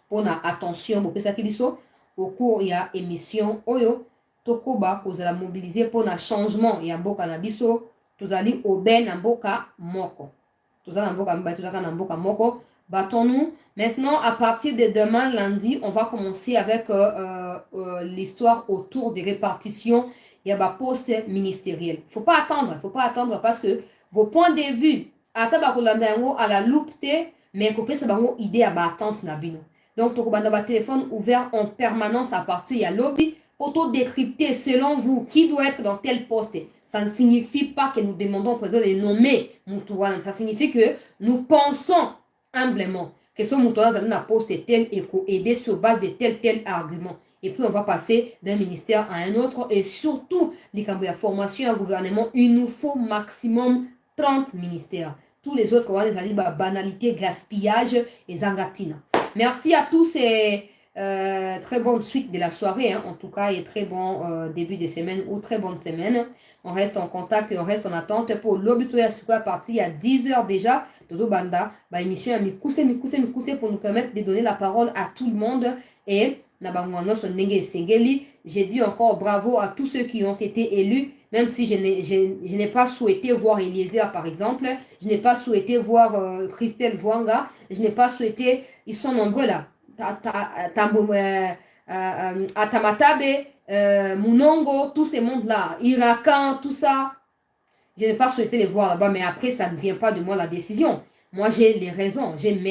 pour na attention bopesa ki biso au cours ya émission oyo tokoba kozala mobiliser pour na changement ya mboka na biso tozali obe na mboka moko tozala na mboka mba tozaka na mboka moko. Battons-nous. Maintenant, à partir de demain, lundi, on va commencer avec l'histoire autour des répartitions. Il y a des postes ministériels. Il ne faut pas attendre parce que vos points de vue, à la loupe, mais qu'on puisse avoir une idée à attendre. Donc, tu as un téléphone ouvert en permanence à partir de lobby pour décrypter selon vous qui doit être dans tel poste. Ça ne signifie pas que nous demandons au président de nommer Moutouane. Ça signifie que nous pensons humblement que ce Moutouane a un poste tel et aider sur base de tel argument. Et puis, on va passer d'un ministère à un autre. Et surtout, les formation à gouvernement, il nous faut maximum 30 ministères. Tous les autres, on va les aller banalité, gaspillage et zangatine. Merci à tous et très bonne suite de la soirée. Hein, en tout cas, et très bon début de semaine ou très bonne semaine. On reste en contact et on reste en attente pour l'obito ya sukwa parti à 10h déjà. Dodo Banda, émission à Mikuse pour nous permettre de donner la parole à tout le monde. Et j'ai dit encore bravo à tous ceux qui ont été élus, même si je n'ai pas souhaité voir Eliezer par exemple, je n'ai pas souhaité voir Christelle Vwanga, je n'ai pas souhaité, ils sont nombreux là, Atamatabe, Munongo, tous ces mondes-là, Irakan, tout ça, je n'ai pas souhaité les voir là-bas, mais après ça ne vient pas de moi la décision. Moi, j'ai mes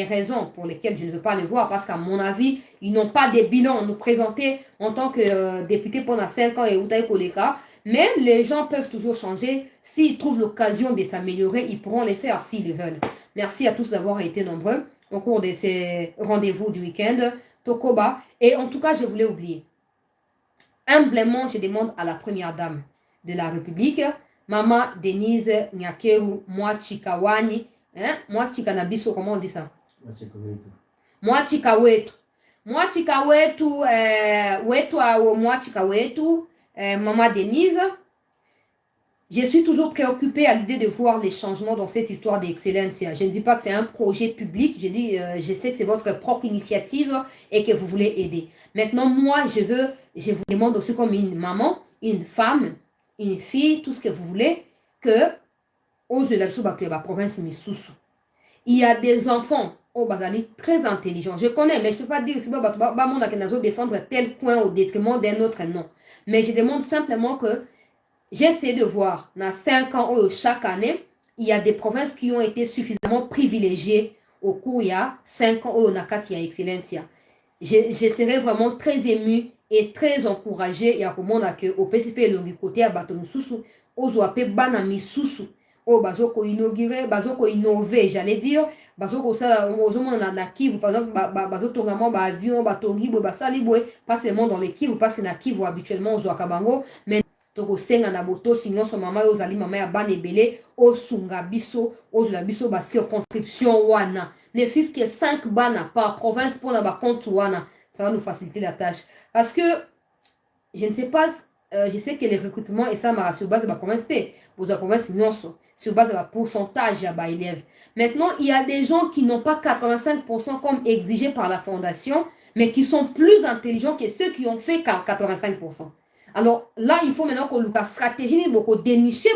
raisons pour lesquelles je ne veux pas les voir, parce qu'à mon avis, ils n'ont pas des bilans à nous présenter en tant que député pendant 5 ans et Outaï Koleka. Mais les gens peuvent toujours changer. S'ils trouvent l'occasion de s'améliorer, ils pourront les faire s'ils le veulent. Merci à tous d'avoir été nombreux au cours de ces rendez-vous du week-end. Tokoba. Et en tout cas, je voulais oublier. Humblement, je demande à la première dame de la République, Maman Denise Nyakeru Mwachikawani, hein? Mwachika Nabiso, comment on dit ça? Mwachika wetu. Mwachika wetu, Mwachika wetu, Maman Denise. Je suis toujours préoccupée à l'idée de voir les changements dans cette histoire d'excellence. Je ne dis pas que c'est un projet public, je sais que c'est votre propre initiative et que vous voulez aider. Maintenant, moi, je vous demande aussi comme une maman, une femme, une fille, tout ce que vous voulez, que la province Missoussou. Il y a des enfants au Bazali très intelligents. Je connais, mais je ne peux pas dire si on défendre tel point au détriment d'un autre, non. Mais je demande simplement que j'essaie de voir, dans 5 ans, chaque année, il y a des provinces qui ont été suffisamment privilégiées au cours il y a 5 ans, au Nakatia Excellencia. Je serais vraiment très ému et très encouragé. Il y a comme on a que au PCP, le côté à Baton Soussou, aux Ouapé Banami Soussou, au Bazoko inauguré, Bazoko innové, j'allais dire, Bazoko ça, aux hommes na Kivu, par exemple, Bazoko Tongamo, avion, Batongi, Basalibwe, pas seulement dans les Kivu, parce que na Kivu habituellement aux Ouakabango, mais toko senga na boto sinon son maman ozali mama ya bana ebele osunga biso ozula biso ba circonscription wana ne fils que 5 bana par province pour na ba compte wana, ça va nous faciliter la tâche parce que je ne sais pas je sais que les recrutements et ça m'a sur base de la province pour la province nyonso sur base de la pourcentage ya ba élèves. Maintenant, il y a des gens qui n'ont pas 85% comme exigé par la fondation mais qui sont plus intelligents que ceux qui ont fait 85%. Alors là, il faut maintenant qu'on ait une stratégie pour dénicher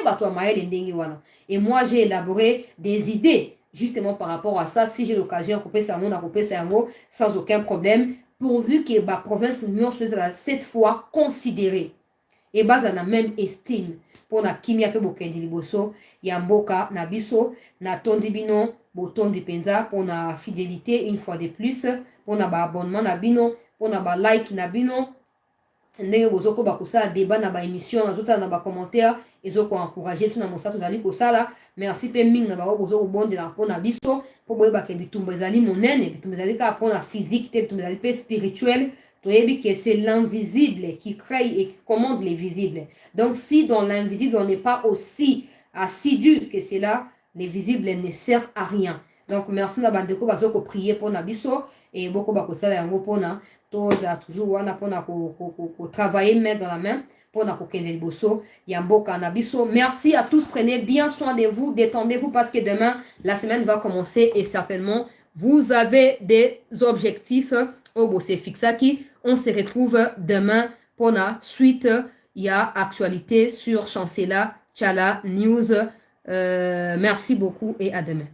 et moi, j'ai élaboré des idées justement par rapport à ça. Si j'ai l'occasion de couper ça, sans aucun problème, pourvu que la province Union soit cette fois considérée. Et base à la même estime. Pour na kimia pe bokendi liboso, yamboka na biso, na tondi bino, botondi penza, pour na fidélité une fois de plus, pour na ba abonnement na bino, pour na ba like na bino, ndenge bozoko bakusala débat na ba émission na zota na ba commentaire ezoko encourager tuna mosato zali kosala merci pe ming na ba bozoko bondela mpona biso po boyeba ke bitumba ezali monene bitumba ezali kaka mpona physique te bitumba ezali pe spirituel toyebi que c'est l'invisible qui crée et qui commande les visibles. Donc si dans l'invisible on n'est pas aussi assidu que cela, les visibles ne servent à rien. Donc merci na bandeko bazoko prier mpona biso et boko bakosala yango mpona toujours wana pona ko travailler main dans la main pona ko kende liboso ya mboka na biso. Merci à tous, prenez bien soin de vous, détendez-vous parce que demain la semaine va commencer et certainement vous avez des objectifs au bossé fixaki. On se retrouve demain pour la suite. Il y a actualité sur Chancela Chala News. Merci beaucoup et à demain.